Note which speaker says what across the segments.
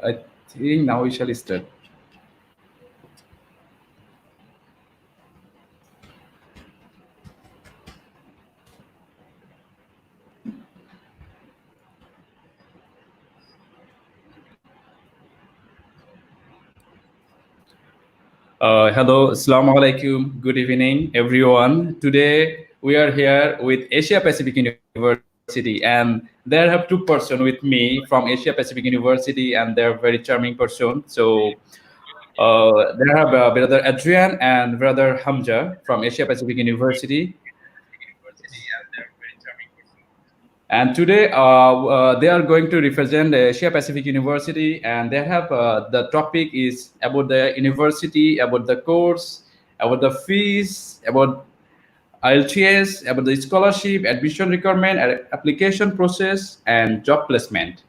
Speaker 1: I think now we shall start. Hello, Assalamu alaikum. Good evening, everyone. Today we are here with Asia Pacific University, and there have two persons with me from Asia Pacific University, and they're very charming person. So there have brother Adrian and brother Hamza from Asia Pacific University. And today they are going to represent Asia Pacific University, and they have the topic is about the university, about the course, about the fees, about IELTS, about the scholarship, admission requirement, application process, and job placement.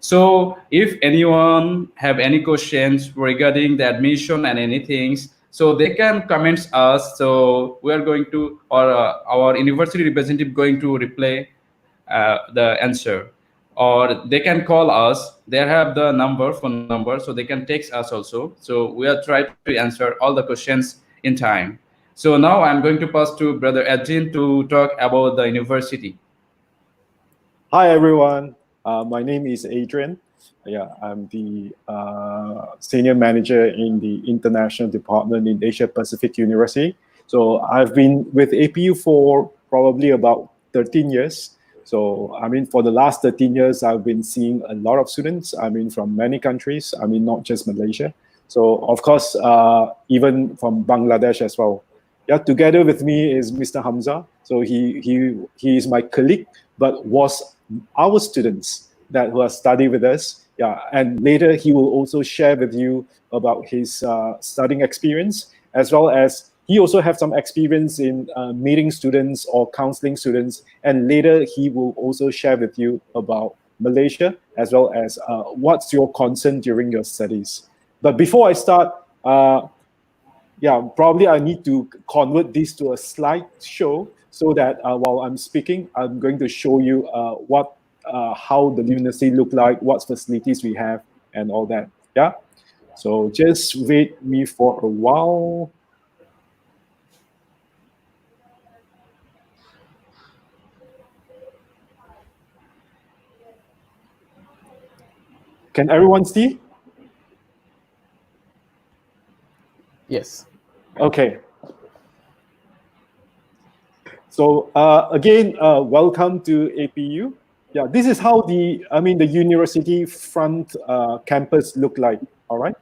Speaker 1: So if anyone have any questions regarding the admission and anything, so they can comment us. So we are going to, or our university representative going to reply the answer, or they can call us. They have the phone number, so they can text us also. So we are trying to answer all the questions in time. So now I'm going to pass to brother Adrian to talk about the university.
Speaker 2: Hi everyone, my name is Adrian. Yeah, I'm the senior manager in the international department in Asia Pacific University. So I've been with APU for probably about 13 years. So I mean, for the last 13 years, I've been seeing a lot of students. I mean, from many countries. I mean, not just Malaysia. So of course, even from Bangladesh as well. Yeah, together with me is Mr. Hamza. So he is my colleague, but was our students that who are studying with us. Yeah, and later he will also share with you about his studying experience, as well as he also have some experience in meeting students or counseling students. And later he will also share with you about Malaysia, as well as what's your concern during your studies. But before I start, yeah, probably I need to convert this to a slideshow so that while I'm speaking, I'm going to show you how the university look like, what facilities we have, and all that. Yeah. So just wait me for a while. Can everyone see?
Speaker 3: Yes.
Speaker 2: Okay. So again, welcome to APU. Yeah, this is how the university front campus look like. All right.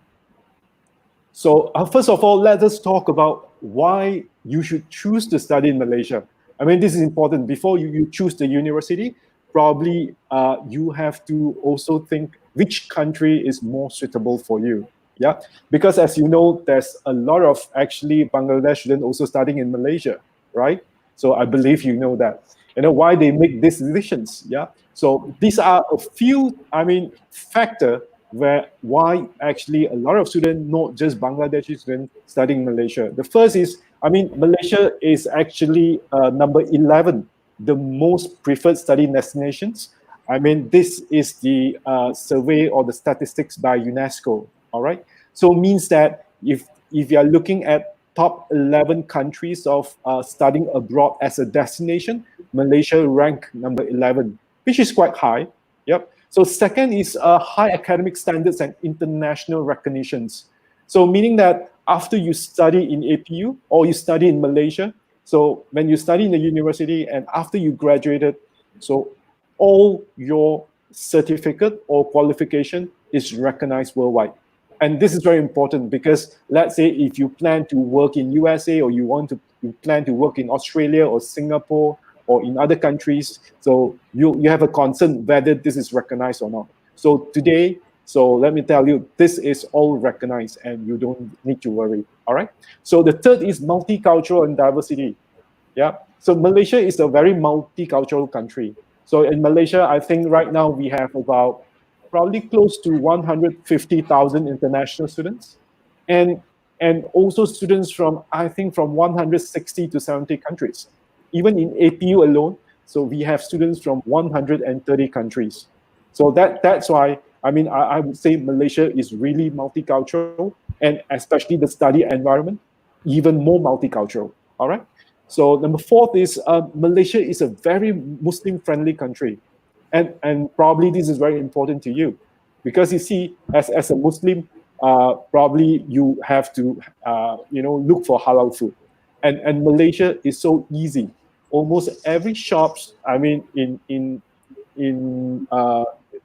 Speaker 2: So first of all, let us talk about why you should choose to study in Malaysia. I mean, this is important. Before you choose the university, probably you have to also think which country is more suitable for you. Yeah, because as you know, there's a lot of actually Bangladesh students also studying in Malaysia, right? So I believe you know that. You know why they make these decisions. Yeah. So these are a few, factor why actually a lot of students, not just Bangladeshi students, studying in Malaysia. The first is, Malaysia is actually number 11, the most preferred study destinations. This is the survey or the statistics by UNESCO. All right. So it means that if you are looking at top 11 countries of studying abroad as a destination, Malaysia ranked number 11, which is quite high. Yep. So second is high academic standards and international recognitions. So meaning that after you study in APU or you study in Malaysia, so when you study in the university and after you graduated, so all your certificate or qualification is recognized worldwide. And this is very important because let's say if you plan to work in USA or you plan to work in Australia or Singapore or in other countries, so you have a concern whether this is recognized or not. So today, so let me tell you, this is all recognized and you don't need to worry. All right. So the third is multicultural and diversity. Yeah. So Malaysia is a very multicultural country. So in Malaysia, I think right now we have about probably close to 150,000 international students, and also students from, I think, from 160 to 70 countries. Even in APU alone, so we have students from 130 countries. So that's why I mean, I would say Malaysia is really multicultural, and especially the study environment, even more multicultural. All right. So number fourth is Malaysia is a very Muslim-friendly country, and probably this is very important to you, because you see, as a Muslim, probably you have to look for halal food, and Malaysia is so easy. Almost every shops, I mean, in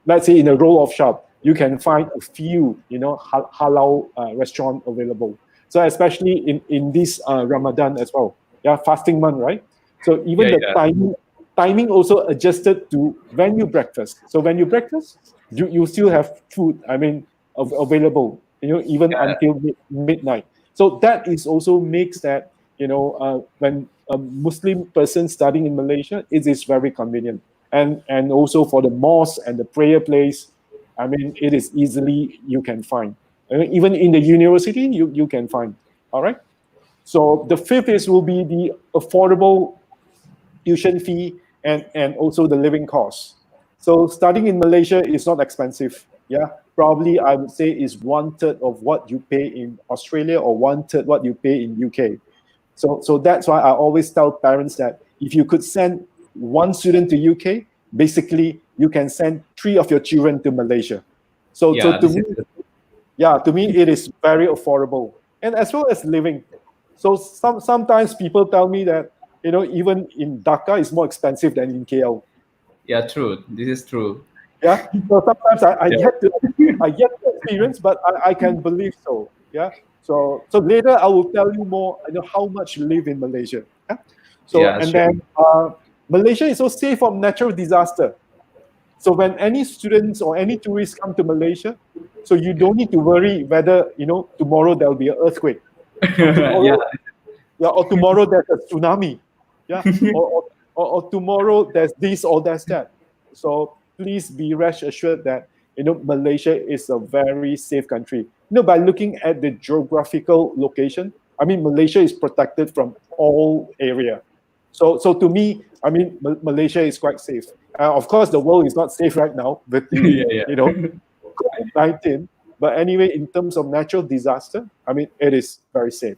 Speaker 2: let's say in a row of shop, you can find a few halal restaurant available. So especially in this Ramadan as well, yeah, fasting month, right? So even the timing also adjusted to when you breakfast. So when you breakfast, you still have food, I mean, available, even until midnight. So that is also makes that when a Muslim person studying in Malaysia, it is very convenient. And also for the mosque and the prayer place, I mean, it is easily you can find. I mean, even in the university, you can find. All right. So the fifth is will be the affordable tuition fee and also the living costs. So studying in Malaysia is not expensive. Yeah, probably I would say is 1/3 of what you pay in Australia or 1/3 what you pay in UK. So that's why I always tell parents that if you could send one student to UK, basically you can send 3 of your children to Malaysia. So to me it is very affordable, and as well as living. So sometimes people tell me that even in Dhaka is more expensive than in KL.
Speaker 1: Yeah, true. This is true.
Speaker 2: Yeah. So sometimes I get to experience, but I can believe so. Yeah. So later I will tell you more. How much you live in Malaysia. Yeah? So then Malaysia is so safe from natural disaster. So when any students or any tourists come to Malaysia, so you don't need to worry whether tomorrow there will be an earthquake. Or tomorrow there's a tsunami. Yeah. or tomorrow there's this or there's that. So please be rest assured that Malaysia is a very safe country. By looking at the geographical location, I mean, Malaysia is protected from all area. So to me, I mean, Malaysia is quite safe. Of course, the world is not safe right now with the COVID-19. But anyway, in terms of natural disaster, I mean, it is very safe.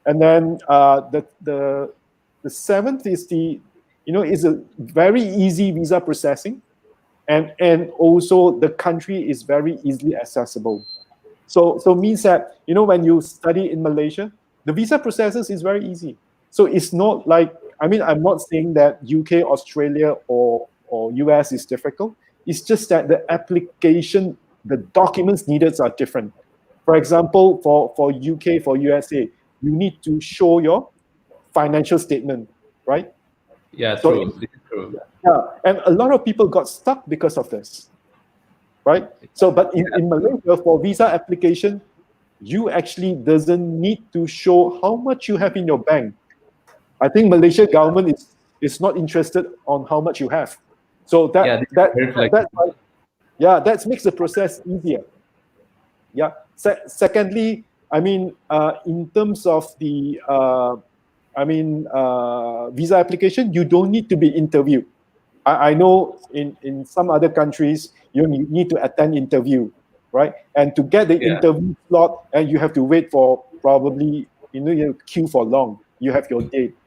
Speaker 2: And then the seventh is is a very easy visa processing, and also the country is very easily accessible. So means that when you study in Malaysia, the visa processes is very easy. So it's not like, I mean, I'm not saying that UK, Australia, or US is difficult. It's just that the application, the documents needed are different. For example, for UK, for USA, you need to show your financial statement, right?
Speaker 1: Yeah, true. This is true.
Speaker 2: Yeah, and a lot of people got stuck because of this, right? So, but in Malaysia, for visa application, you actually doesn't need to show how much you have in your bank. I think Malaysia government is not interested on how much you have. So that makes the process easier. Yeah. Secondly, I mean, in terms of the visa application, you don't need to be interviewed. I know in some other countries you need to attend interview, right? And to get the interview slot, and you have to wait for probably you queue for long. You have your date.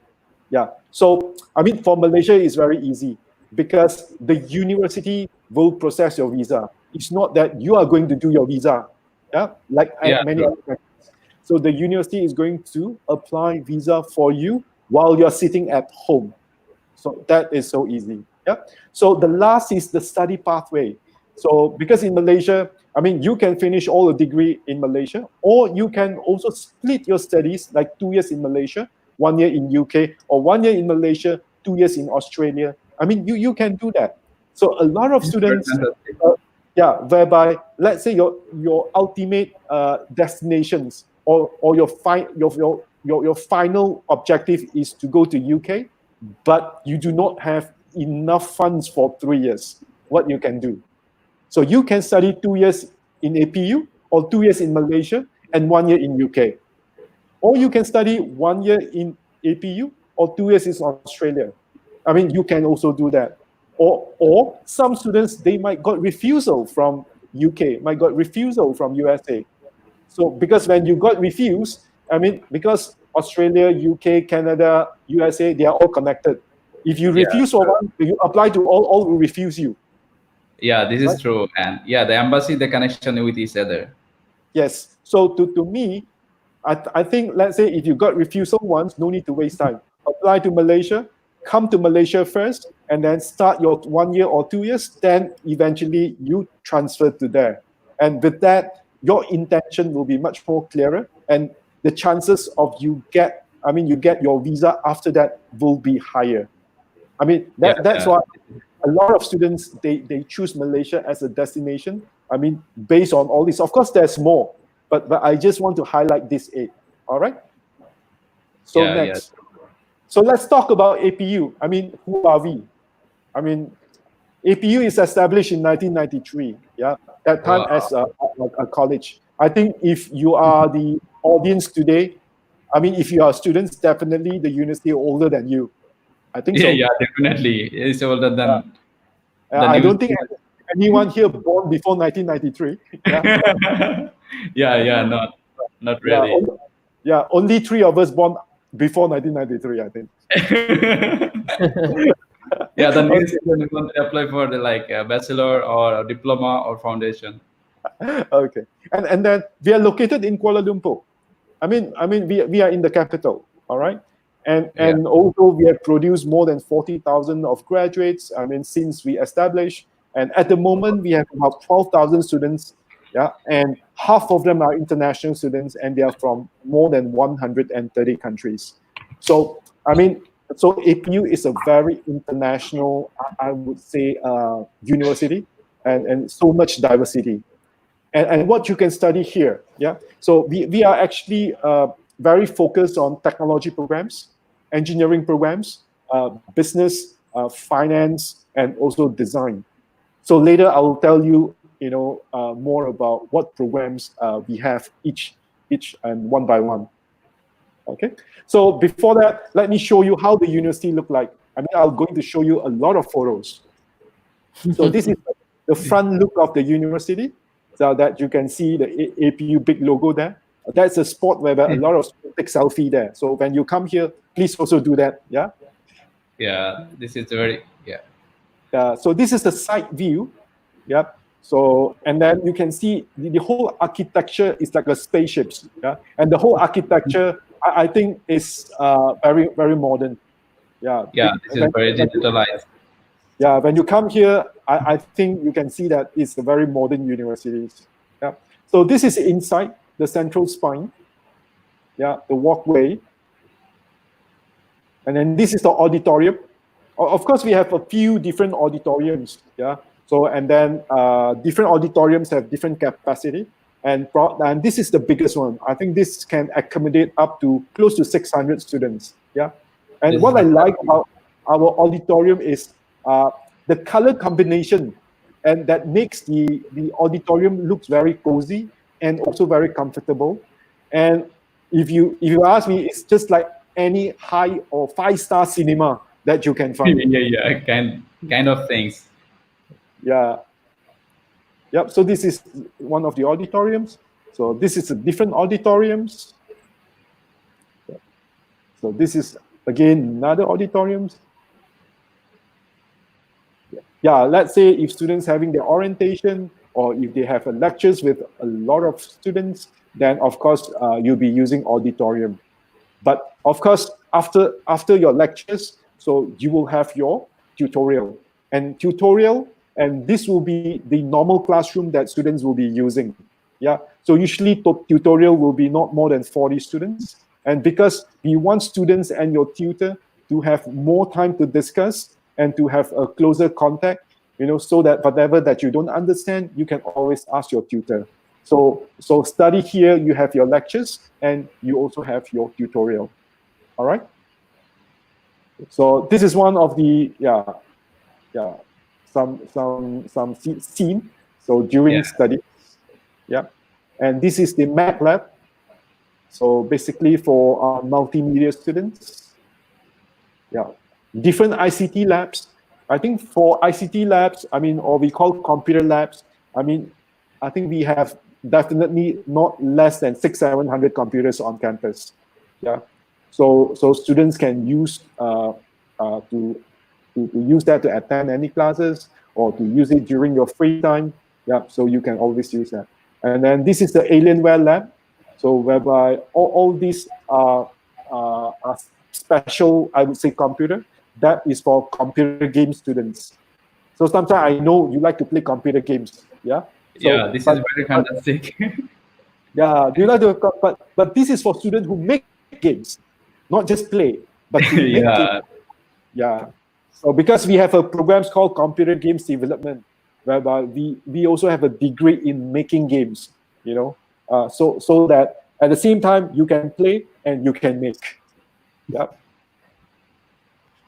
Speaker 2: Yeah. So I mean, for Malaysia, it's very easy because the university will process your visa. It's not that you are going to do your visa. Yeah, like many other countries. So the university is going to apply visa for you while you're sitting at home. So that is so easy. Yeah. So the last is the study pathway. So because in Malaysia, I mean, you can finish all a degree in Malaysia, or you can also split your studies, like 2 years in Malaysia, 1 year in UK, or 1 year in Malaysia, 2 years in Australia. I mean, you can do that. So a lot of students, whereby let's say your ultimate destinations or your final objective is to go to UK, but you do not have enough funds for 3 years. What you can do? So you can study 2 years in APU, or 2 years in Malaysia, and 1 year in UK. Or you can study 1 year in APU, or 2 years in Australia. I mean, you can also do that. Or some students, they might got refusal from UK, might got refusal from USA. So because when you got refused, I mean, because Australia, UK, Canada, USA, they are all connected. If you
Speaker 1: Yeah,
Speaker 2: refuse for one, if you apply to all will refuse you.
Speaker 1: yeah, this is
Speaker 2: Right?
Speaker 1: true. And yeah, the embassy, the connection with each other.
Speaker 2: Yes. So to me, I think, let's say if you got refusal once, no need to waste time. Apply to Malaysia, come to Malaysia first, and then start your 1 year or 2 years, then eventually you transfer to there. And with that, your intention will be much more clearer, and the chances of you get your visa after that will be higher. I mean,
Speaker 1: Yeah,
Speaker 2: that's why a lot of students, they choose Malaysia as a destination. I mean, based on all this. Of course, there's more, but I just want to highlight this 8. All right. So
Speaker 1: yeah, yeah.
Speaker 2: next, so let's talk about APU. I mean, who are we? I mean, APU is established in 1993. Yeah, that time
Speaker 1: Wow.
Speaker 2: as a college. I think if you are the audience today, I mean, if you are students, definitely the university older than you. I think
Speaker 1: Yeah,
Speaker 2: so.
Speaker 1: yeah, definitely. It's older than the
Speaker 2: I
Speaker 1: news.
Speaker 2: don't think anyone here born before 1993. Yeah,
Speaker 1: Yeah, yeah, not
Speaker 2: yeah,
Speaker 1: really.
Speaker 2: only 3 of us born before 1993. I think.
Speaker 1: Yeah, the new
Speaker 2: Okay,
Speaker 1: student want to apply for the like a bachelor or a diploma or foundation.
Speaker 2: okay, and then we are located in Kuala Lumpur. We are in the capital. All right, and
Speaker 1: Yeah.
Speaker 2: also we have produced more than 40,000 of graduates. I mean, since we established, and at the moment we have about 12,000 students. Yeah, and half of them are international students, and they are from more than 130 countries. So I mean, so APU is a very international, I would say, university, and so much diversity. And what you can study here. Yeah. So we are actually very focused on technology programs, engineering programs, business, finance, and also design. So later I will tell you, more about what programs we have each and one by one. Okay. So before that, let me show you how the university look like. I mean, I'm going to show you a lot of photos. So this is the front look of the university, so that you can see the APU big logo there. That's a spot where a lot of students take selfie there. So when you come here, please also do that. Yeah.
Speaker 1: Yeah, this is very, yeah.
Speaker 2: So this is the side view. Yep. So, and then you can see the whole architecture is like a spaceship. Yeah. And the whole architecture, I think, is very, very modern. Yeah.
Speaker 1: Yeah, this is very digitalized.
Speaker 2: Yeah, when you come here, I think you can see that it's a very modern university. Yeah. So this is inside the central spine. Yeah, the walkway. And then this is the auditorium. Of course, we have a few different auditoriums. Yeah. So, and then different auditoriums have different capacity. And this is the biggest one. I think this can accommodate up to close to 600 students. Yeah. And what I like about our auditorium is the color combination, and that makes the auditorium looks very cozy and also very comfortable. And if you ask me, it's just like any high or 5-star cinema that you can find.
Speaker 1: Yeah, kind of things.
Speaker 2: Yeah. Yep. So this is one of the auditoriums. So this is a different auditoriums. So this is again another auditoriums. Yeah, let's say if students having their orientation, or if they have lectures with a lot of students, then of course you'll be using auditorium. But of course, after your lectures, so you will have your tutorial, and this will be the normal classroom that students will be using. Yeah, so usually tutorial will be not more than 40 students, and because we want students and your tutor to have more time to discuss and to have a closer contact, so that whatever that you don't understand, you can always ask your tutor. So study here, you have your lectures and you also have your tutorial. All right. So this is one of the some scene. So during study, and this is the MATLAB. So basically for multimedia students, different ICT labs. I think for ICT labs, or we call computer labs, I think we have definitely not less than 600-700 computers on campus. Yeah, so students can use to use that to attend any classes or to use it during your free time. Yeah, so you can always use that. And then this is the Alienware lab, so whereby all these are special, I would say, computer that is for computer game students. So sometimes I know you like to play computer games. Yeah. So,
Speaker 1: Yeah, this is very fantastic.
Speaker 2: yeah, do you like to? But this is for students who make games, not just play, but to make
Speaker 1: Yeah.
Speaker 2: games. Yeah. So because we have a programs called computer games development, whereby we also have a degree in making games. You know, so that at the same time you can play and you can make. Yeah.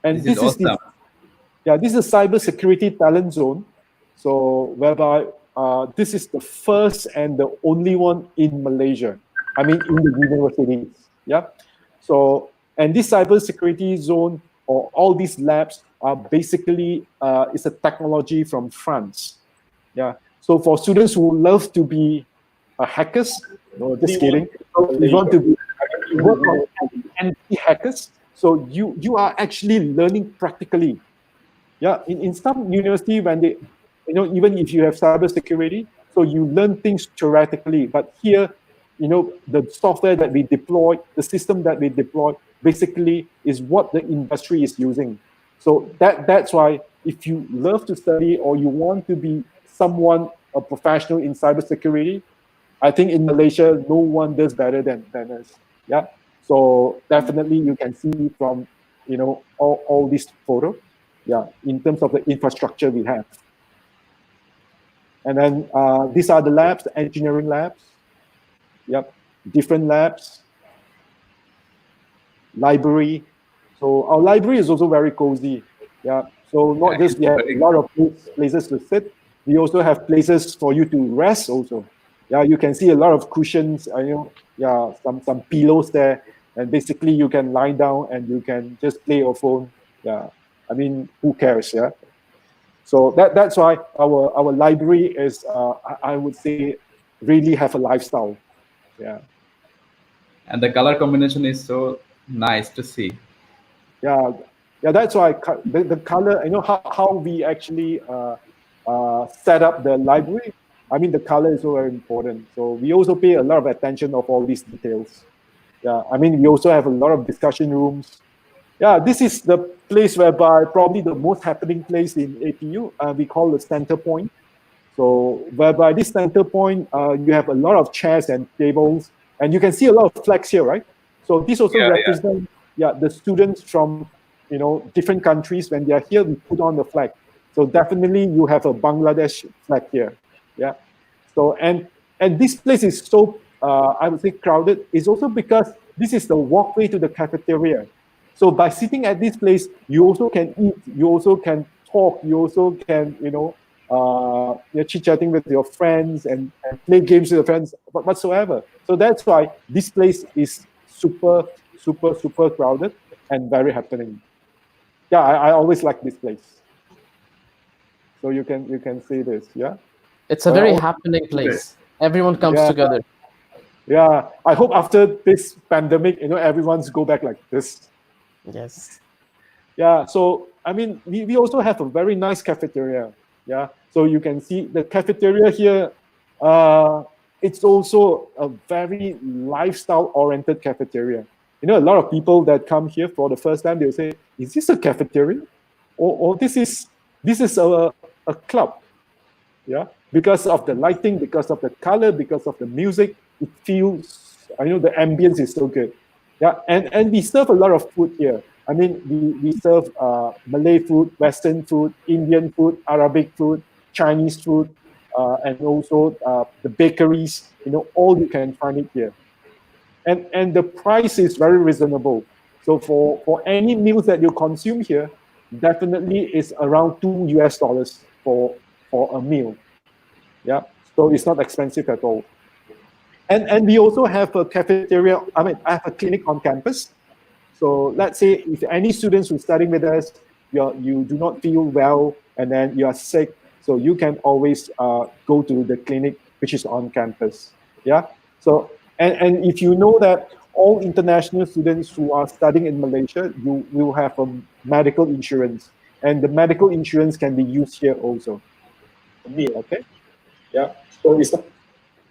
Speaker 2: And
Speaker 1: This is awesome.
Speaker 2: this is a cybersecurity talent zone. So whereby this is the first and the only one in Malaysia. I mean, in the universities. Yeah. So, and this cybersecurity zone or all these labs are basically it's a technology from France. Yeah. So for students who love to be hackers, no, just kidding. You want to be work on anti-hackers. So you are actually learning practically. Yeah, in some university when they, even if you have cybersecurity, so you learn things theoretically, but here, the software that we deploy, the system that we deploy, basically is what the industry is using. So that's why if you love to study or you want to be a professional in cybersecurity, I think in Malaysia, no one does better than us. Yeah. So definitely you can see from, all these photos. Yeah, in terms of the infrastructure we have. And then these are the labs, the engineering labs. Yep, different labs. Library. So our library is also very cozy. Yeah, so not just we have a lot of places to sit, we also have places for you to rest also. Yeah, you can see a lot of cushions, some pillows there, and basically you can lie down and you can just play your phone. Yeah, I mean, who cares, yeah? So that's why our library is, I would say, really have a lifestyle. Yeah.
Speaker 1: And the color combination is so nice to see.
Speaker 2: Yeah, that's why the color, how we actually set up the library. I mean, the color is so very important. So we also pay a lot of attention of all these details. Yeah, I mean, we also have a lot of discussion rooms. Yeah, this is the place whereby probably the most happening place in APU. We call the center point. So whereby this center point, you have a lot of chairs and tables, and you can see a lot of flags here, right? So this also represents the students from different countries. When they are here, we put on the flag. So definitely you have a Bangladesh flag here. Yeah. So and this place is so I would say crowded. Is also because this is the walkway to the cafeteria. So by sitting at this place, you also can eat, you also can talk, you also can, you're chit-chatting with your friends and play games with your friends whatsoever. So that's why this place is super, super, super crowded and very happening. Yeah, I always like this place. So you can see this, yeah?
Speaker 3: It's a very happening place. Everyone comes together.
Speaker 2: Yeah, I hope after this pandemic, everyone's go back like this.
Speaker 3: Yes.
Speaker 2: Yeah, so I mean, we also have a very nice cafeteria. Yeah, so you can see the cafeteria here. It's also a very lifestyle-oriented cafeteria. A lot of people that come here for the first time, they'll say, "Is this a cafeteria, or this is a club?" Yeah, because of the lighting, because of the color, because of the music, it feels. The ambience is so good. Yeah, and we serve a lot of food here. I mean, we serve Malay food, Western food, Indian food, Arabic food, Chinese food, and also the bakeries. All you can find it here. And the price is very reasonable. So for any meals that you consume here, definitely is around $2 for a meal. Yeah, so it's not expensive at all. And we also have a cafeteria. I mean, I have a clinic on campus. So let's say if any students who are studying with us, you do not feel well and then you are sick, so you can always go to the clinic which is on campus. Yeah. So and if you know that all international students who are studying in Malaysia, you will have a medical insurance, and the medical insurance can be used here also. Okay. Yeah.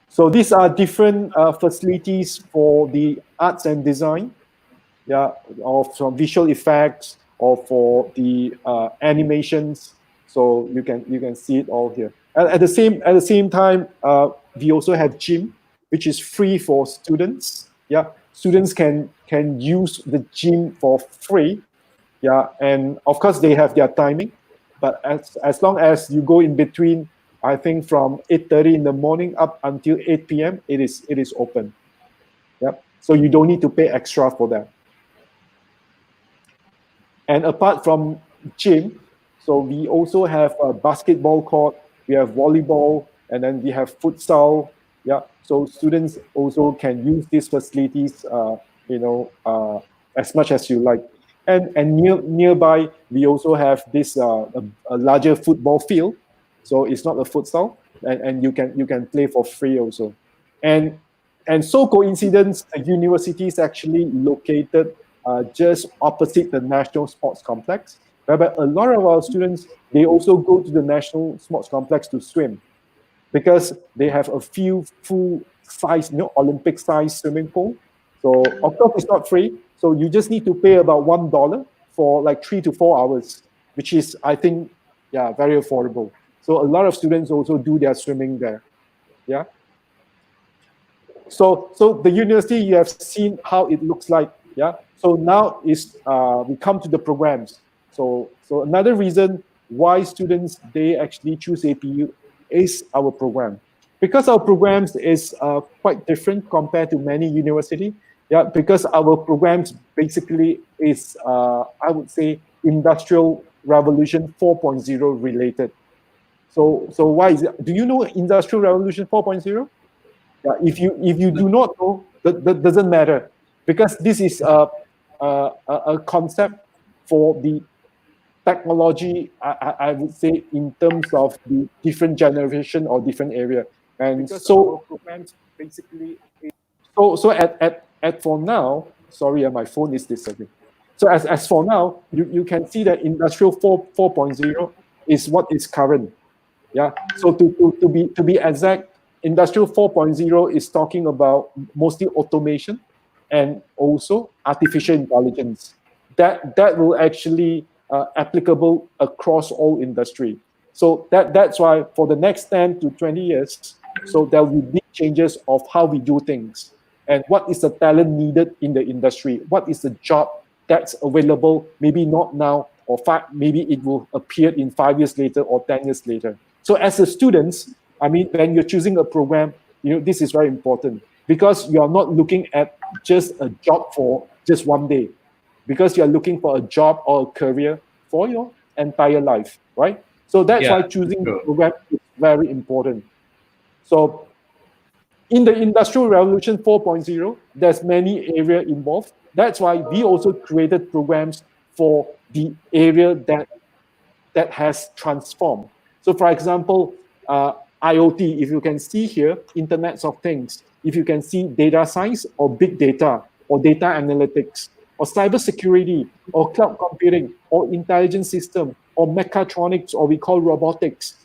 Speaker 2: So these are different facilities for the arts and design, yeah, or from visual effects, or for the animations. So you can see it all here. At the same time, we also have gym, which is free for students. Yeah, students can use the gym for free. Yeah, and of course they have their timing, but as long as you go in between, I think from 8:30 in the morning up until 8 p.m. it is open. Yep. So you don't need to pay extra for that. And apart from gym, so we also have a basketball court, we have volleyball, and then we have futsal. Yeah. So students also can use these facilities, as much as you like. And nearby, we also have this a larger football field. So it's not a futsal, and you can play for free also. And so coincidence, the university is actually located just opposite the National Sports Complex, whereby a lot of our students, they also go to the National Sports Complex to swim, because they have a few full-size, Olympic-size swimming pool. So of course it's not free, so you just need to pay about $1 for like 3 to 4 hours, which is, I think, yeah, very affordable. So a lot of students also do their swimming there. Yeah. So the university, you have seen how it looks like. Yeah. So now we come to the programs. So another reason why students, they actually choose APU is our program, because our programs is quite different compared to many university. Yeah, because our programs basically is I would say Industrial Revolution 4.0 related. So why is it? Do you know Industrial Revolution 4.0? Yeah, if you do not know, that doesn't matter, because this is a concept for the technology, I would say, in terms of the different generation or different area. And because so programs basically, so at for now, sorry, my phone is disturbing. So as for now, you can see that Industrial 4.0 is what is current. Yeah. So to be exact, Industrial 4.0 is talking about mostly automation and also artificial intelligence. That will actually applicable across all industry. So that's why for the next 10 to 20 years, so there will be big changes of how we do things, and what is the talent needed in the industry, what is the job that's available, maybe not now, or maybe it will appear in 5 years later or 10 years later. So as a students, I mean, when you're choosing a program, this is very important, because you are not looking at just a job for just one day, because you're looking for a job or a career for your entire life, right? So that's why choosing the program is very important. So in the Industrial Revolution 4.0, there's many areas involved. That's why we also created programs for the area that has transformed. So for example, IoT, if you can see here, Internet of Things, if you can see data science or big data or data analytics or cybersecurity or cloud computing or intelligent system or mechatronics, or we call robotics,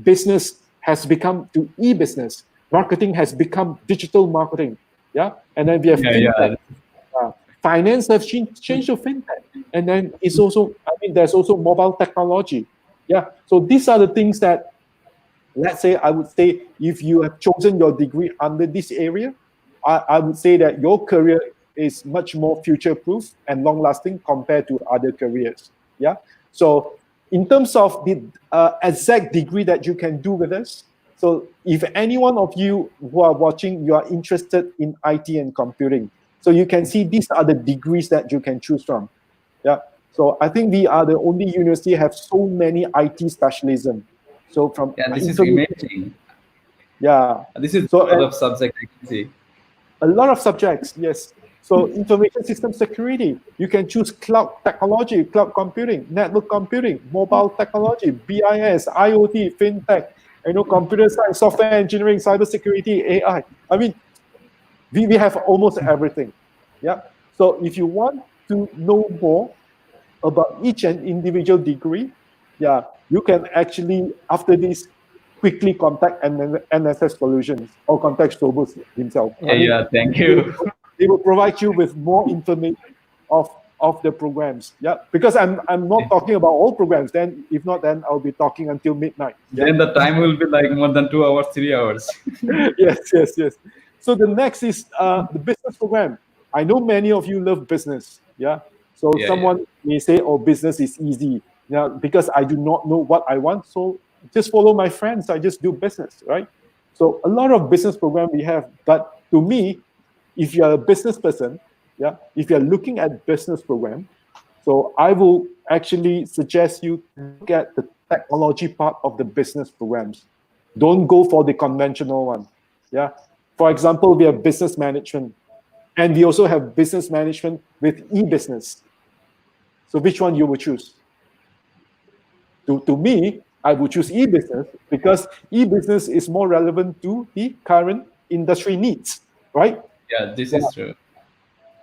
Speaker 2: business has become to e-business. Marketing has become digital marketing. Yeah. And then we have fintech. Finance has changed to fintech. And then it's also, there's also mobile technology. Yeah. So these are the things that, let's say, I would say, if you have chosen your degree under this area, I would say that your career is much more future-proof and long-lasting compared to other careers. Yeah. So in terms of the exact degree that you can do with us, so if any one of you who are watching, you are interested in IT and computing, so you can see these are the degrees that you can choose from. Yeah. So I think we are the only university have so many IT specialism. So from
Speaker 1: this is amazing.
Speaker 2: Yeah.
Speaker 1: This is a lot of subjects, I can see.
Speaker 2: A lot of subjects, yes. So information system security, you can choose cloud technology, cloud computing, network computing, mobile technology, BIS, IoT, fintech, computer science, software engineering, cybersecurity, AI. I mean, we have almost everything. Yeah. So if you want to know more about each and individual degree, yeah, you can actually, after this, quickly contact NSS Solutions or contact Sobuz himself.
Speaker 1: Yeah, thank you.
Speaker 2: They will provide you with more information of the programs. Yeah, because I'm not talking about all programs. Then if not, then I'll be talking until midnight. Yeah?
Speaker 1: Then the time will be like more than 2 hours, 3 hours.
Speaker 2: Yes. So the next is the business program. I know many of you love business. Yeah. So someone may say, "Oh, business is easy." Yeah, because I do not know what I want, so just follow my friends. I just do business, right? So a lot of business program we have, but to me, if you are a business person, yeah, if you are looking at business program, so I will actually suggest you look at the technology part of the business programs. Don't go for the conventional one. Yeah. For example, we have business management, and we also have business management with e-business. So which one you would choose? To me, I would choose e-business because e-business is more relevant to the current industry needs, right?
Speaker 1: Yeah, this is true.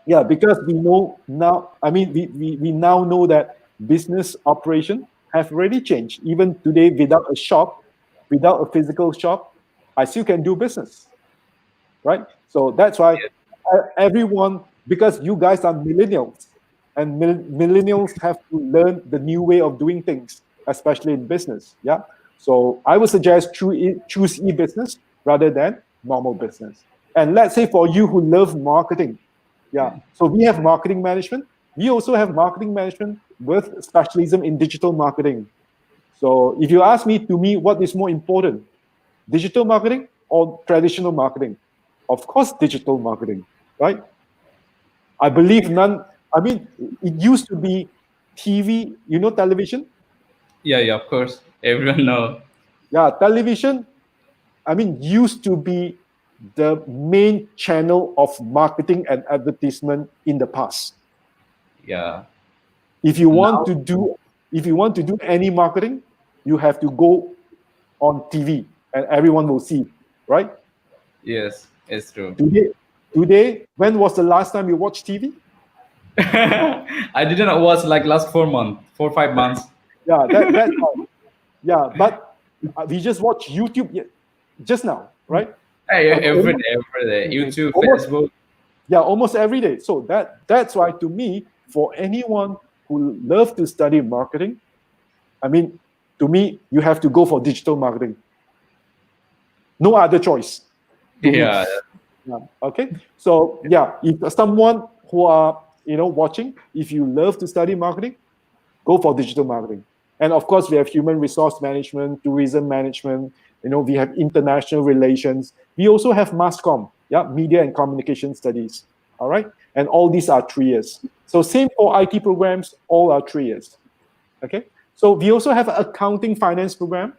Speaker 2: Yeah, because we know now, we now know that business operation have already changed. Even today, without a shop, without a physical shop, I still can do business, right? So that's why everyone, because you guys are millennials, and millennials have to learn the new way of doing things, especially in business. Yeah. So I would suggest choose e-business rather than normal business. And let's say for you who love marketing, yeah. So we have marketing management. We also have marketing management with specialism in digital marketing. So if you ask me, to me, what is more important, digital marketing or traditional marketing? Of course, digital marketing, right? I believe none. I mean, it used to be TV, television.
Speaker 1: Yeah, of course. Everyone know.
Speaker 2: Yeah, television, used to be the main channel of marketing and advertisement in the past.
Speaker 1: Yeah.
Speaker 2: If you want
Speaker 1: Now,
Speaker 2: to do any marketing, you have to go on TV and everyone will see, right?
Speaker 1: yes, it's true.
Speaker 2: Today, when was the last time you watched TV?
Speaker 1: I didn't watch like last 4 months, 5 months.
Speaker 2: Yeah, that's all. Yeah, but we just watch YouTube just now, right?
Speaker 1: Hey, every day, YouTube, Facebook.
Speaker 2: Yeah, almost every day. So that's why, to me, for anyone who loves to study marketing, to me, you have to go for digital marketing. No other choice.
Speaker 1: Yeah.
Speaker 2: Okay. So yeah, if someone who are watching, if you love to study marketing, go for digital marketing. And of course, we have human resource management, tourism management. We have international relations. We also have mass comm, media and communication studies. All right, and all these are 3 years. So same for IT programs, all are 3 years. Okay. So we also have accounting finance program,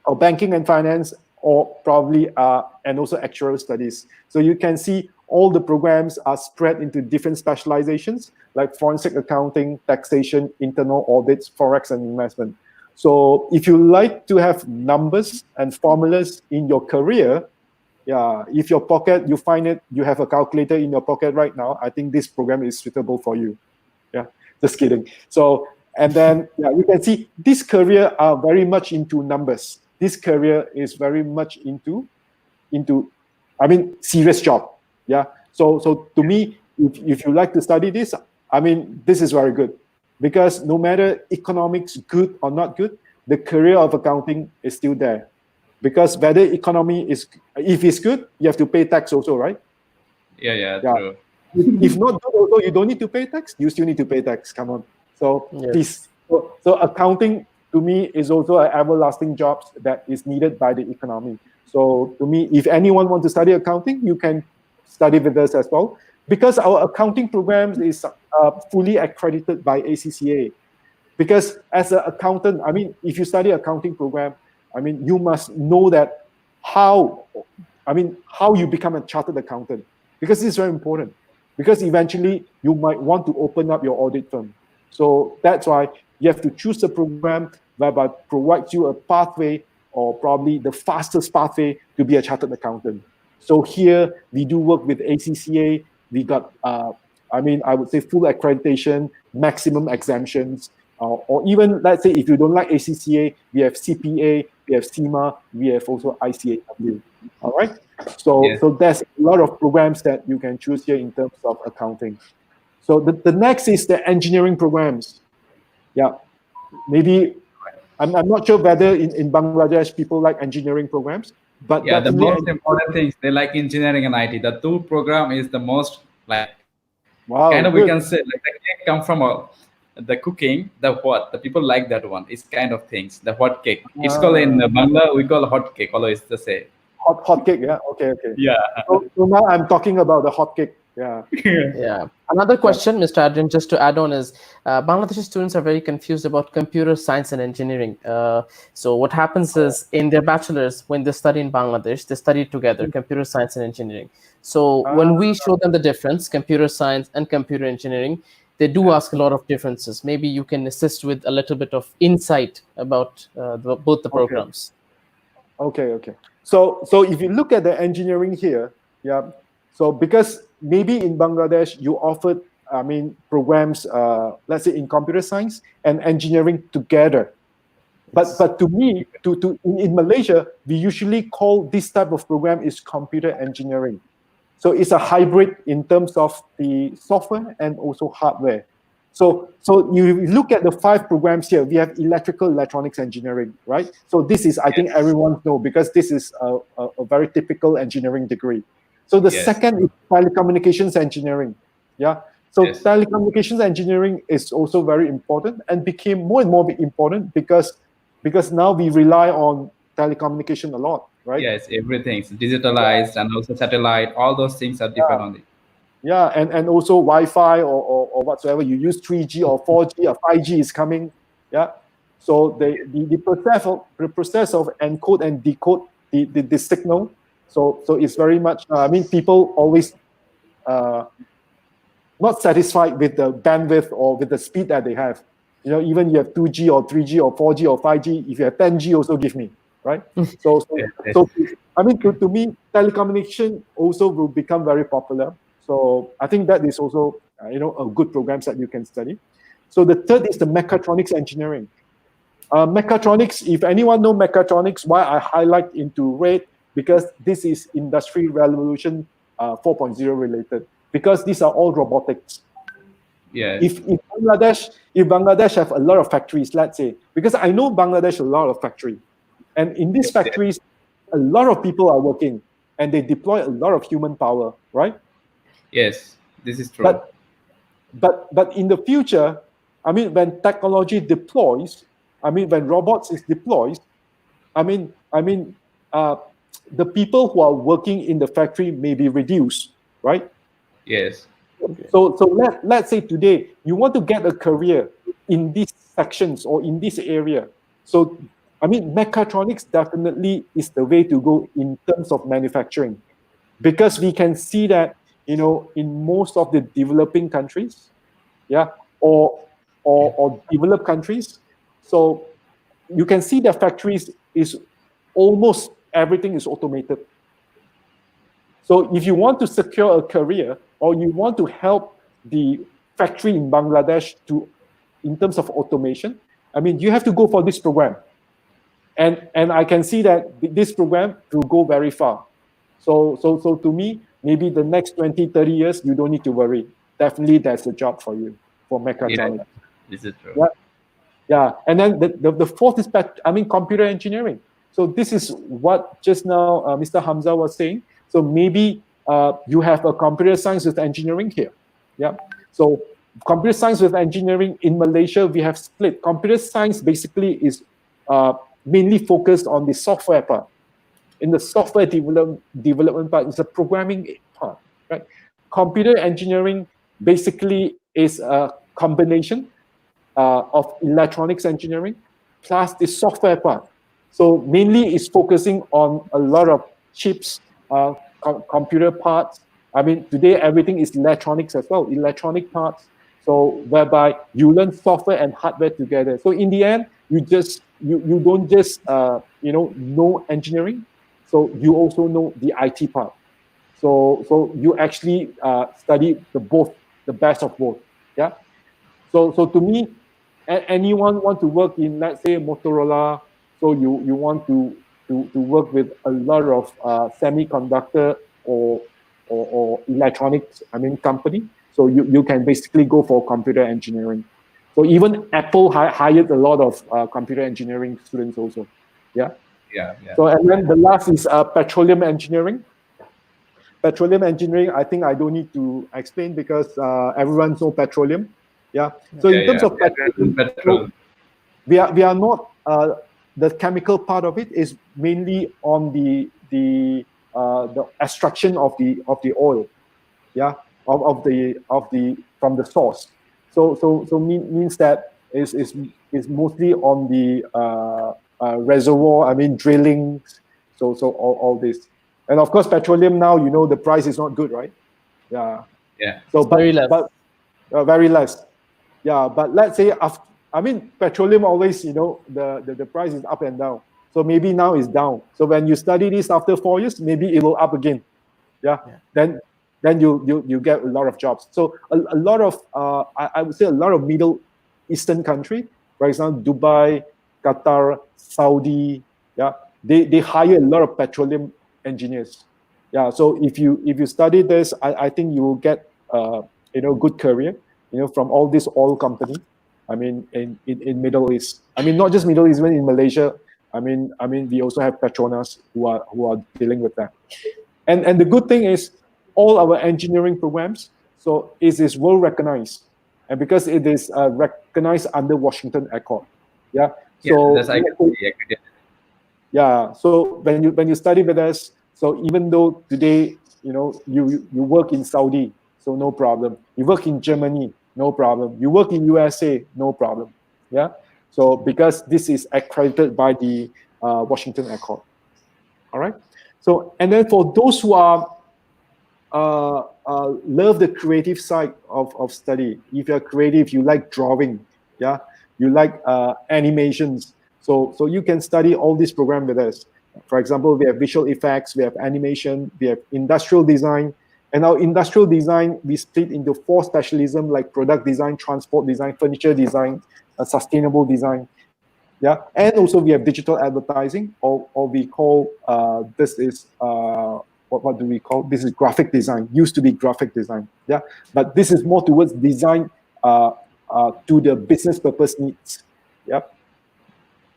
Speaker 2: or banking and finance, or probably and also actuarial studies. So you can see all the programs are spread into different specializations like forensic accounting, taxation, internal audits, forex, and investment. So if you like to have numbers and formulas in your career, yeah, if your pocket, you find it, you have a calculator in your pocket right now, I think this program is suitable for you. Yeah, just kidding. So, and then you can see this career are very much into numbers. This career is very much into serious job. Yeah. So to me, if you like to study this, this is very good, because no matter economics good or not good, the career of accounting is still there. Because whether economy is, if it's good, you have to pay tax also, right?
Speaker 1: Yeah, true.
Speaker 2: If not good also, you don't need to pay tax. You still need to pay tax. Come on. So please. So accounting, to me, is also an everlasting job that is needed by the economy. So to me, if anyone wants to study accounting, you can study with us as well, because our accounting program is fully accredited by ACCA. Because as an accountant, if you study accounting program, you must know that how you become a chartered accountant, because this is very important. Because eventually you might want to open up your audit firm. So that's why you have to choose a program whereby provides you a pathway or probably the fastest pathway to be a chartered accountant. So here we do work with ACCA. We got, I would say full accreditation, maximum exemptions, or even let's say if you don't like ACCA, we have CPA, we have CIMA, we have also ICAW. All right. So there's a lot of programs that you can choose here in terms of accounting. So the next is the engineering programs. Yeah, maybe I'm not sure whether in Bangladesh people like engineering programs, but
Speaker 1: yeah, the most important things they like engineering and IT. The two program is the most like kind of
Speaker 2: good.
Speaker 1: We can say like the cake come from the cooking. The people like that one. It's kind of things. The hot cake. It's called in Bangla we call hot cake. Always the same.
Speaker 2: Hot cake. Yeah. Okay.
Speaker 1: Yeah.
Speaker 2: So now I'm talking about the hot cake. Yeah.
Speaker 3: Yeah. Another question, Mr. Adrian, just to add on is Bangladeshi students are very confused about computer science and engineering. So what happens is in their bachelor's, when they study in Bangladesh, they study together, computer science and engineering. So when we show them the difference, computer science and computer engineering, they do ask a lot of differences. Maybe you can assist with a little bit of insight about both the programs.
Speaker 2: Okay. So if you look at the engineering here, yeah. So because maybe in Bangladesh you offered, programs, let's say in computer science and engineering together. But to me, in Malaysia, we usually call this type of program is computer engineering. So it's a hybrid in terms of the software and also hardware. So you look at the 5 programs here. We have electrical electronics engineering, right? So this is, I think everyone knows because this is a very typical engineering degree. So the second is telecommunications engineering. Yeah. So telecommunications engineering is also very important and became more and more important because now we rely on telecommunication a lot, right?
Speaker 1: Yes, everything's digitalized and also satellite. All those things are depend on it.
Speaker 2: Yeah, and also Wi-Fi or whatsoever. You use 3G or 4G or 5G is coming. Yeah. So the process of encode and decode the signal. So it's very much, people always not satisfied with the bandwidth or with the speed that they have. Even you have 2G or 3G or 4G or 5G, if you have 10G, also give me, right? So to me, telecommunication also will become very popular. So I think that is also, a good programs that you can study. So the third is the mechatronics engineering. Mechatronics, if anyone know mechatronics, why I highlight into red, because this is Industry Revolution 4.0 related, because these are all robotics.
Speaker 1: Yeah.
Speaker 2: If Bangladesh have a lot of factories, let's say, because I know Bangladesh a lot of factory, and in these factories, a lot of people are working, and they deploy a lot of human power, right?
Speaker 1: Yes, this is true.
Speaker 2: But in the future, when technology deploys, when robots is deployed, the people who are working in the factory may be reduced, right?
Speaker 1: Yes.
Speaker 2: So let's say today you want to get a career in these sections or in this area. So mechatronics definitely is the way to go in terms of manufacturing, because we can see that in most of the developing countries, or developed countries, so you can see the factories is almost everything is automated. So if you want to secure a career or you want to help the factory in Bangladesh in terms of automation, you have to go for this program. And I can see that this program will go very far. So to me, maybe the next 20, 30 years, you don't need to worry. Definitely that's a job for you for mechatronics.
Speaker 1: Yeah, this is true.
Speaker 2: Yeah. And then the fourth is computer engineering. So this is what just now Mr. Hamza was saying. So maybe you have a computer science with engineering here. Yeah. So computer science with engineering in Malaysia, we have split. Computer science basically is mainly focused on the software part. In the software development part, it's a programming part, right? Computer engineering basically is a combination of electronics engineering plus the software part. So mainly it's focusing on a lot of chips, computer parts. Today everything is electronics as well, electronic parts. So whereby you learn software and hardware together. So in the end, you don't just know engineering, so you also know the IT part. So you actually study the best of both. Yeah. So to me, anyone want to work in, let's say, Motorola, so you want to work with a lot of semiconductor or electronics, company. So you can basically go for computer engineering. So even Apple hired a lot of computer engineering students also. Yeah.
Speaker 1: Yeah, yeah.
Speaker 2: So and then the last is petroleum engineering. Petroleum engineering, I think I don't need to explain because everyone knows petroleum. Yeah. So in terms of petroleum,
Speaker 1: petrol.
Speaker 2: we are not the chemical part of it is mainly on the extraction of the oil, yeah, of the from the source. So means that is mostly on the reservoir. I mean drilling. So all this, and of course petroleum now the price is not good, right? Yeah.
Speaker 1: Yeah.
Speaker 2: So
Speaker 3: very less.
Speaker 2: but very less. Yeah, but let's say after, petroleum always, the price is up and down. So maybe now it's down. So when you study this after 4 years, maybe it will up again. Yeah. Then you get a lot of jobs. So a lot of I would say a lot of Middle Eastern country, for example, Dubai, Qatar, Saudi, yeah, they hire a lot of petroleum engineers. Yeah. So if you study this, I think you will get good career, from all this oil company. I mean, in Middle East. I mean, not just Middle East, even in Malaysia. I mean, we also have Petronas who are dealing with that. And the good thing is, all our engineering programs, so it is well recognized, and because it is recognized under Washington Accord. Yeah. So
Speaker 1: that's accredited.
Speaker 2: yeah. So when you study with us, so even though today you work in Saudi, so no problem. You work in Germany, no problem. You work in USA, no problem. Yeah. So because this is accredited by the Washington Accord. All right. So and then for those who are love the creative side of study. If you're creative, you like drawing, yeah, you like animations. So you can study all this program with us. For example, we have visual effects, we have animation, we have industrial design. And our industrial design, we split into 4 specialisms like product design, transport design, furniture design, sustainable design. Yeah, and also we have digital advertising, or we call this is what do we call this? Is graphic design. Used to be graphic design. Yeah, but this is more towards design to the business purpose needs. Yeah.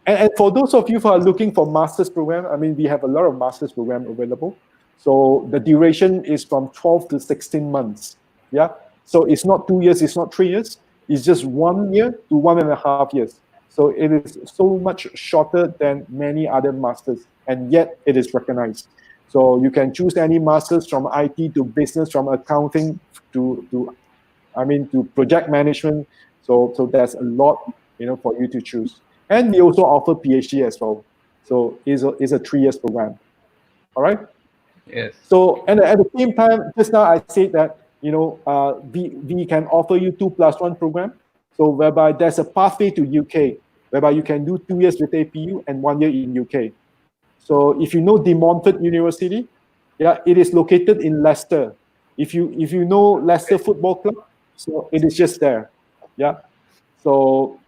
Speaker 2: And for those of you who are looking for master's program, I mean, we have a lot of master's program available. So the duration is from 12 to 16 months. Yeah. So it's not 2 years, it's not 3 years. It's just 1 year to 1.5 years. So it is so much shorter than many other masters, and yet it is recognized. So you can choose any masters from IT to business, from accounting to project management. So there's a lot, for you to choose. And we also offer PhD as well. So it's a 3 years program. All right.
Speaker 1: Yes.
Speaker 2: So and at the same time, just now I said that we can offer you 2+1 program. So whereby there's a pathway to UK, whereby you can do 2 years with APU and 1 year in UK. So if you know De Montfort University, yeah, it is located in Leicester. If you know Leicester Football Club, so it is just there. Yeah. So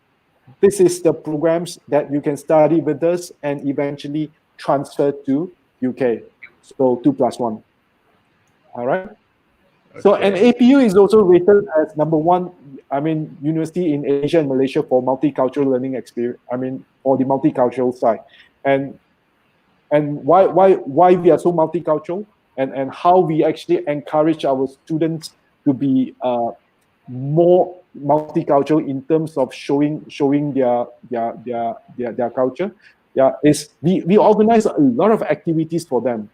Speaker 2: this is the programs that you can study with us and eventually transfer to UK. So 2+1. All right. Okay. So and APU is also rated as #1, university in Asia and Malaysia for multicultural learning experience. For the multicultural side, and why we are so multicultural, and how we actually encourage our students to be more multicultural in terms of showing their culture. Yeah, is we organize a lot of activities for them.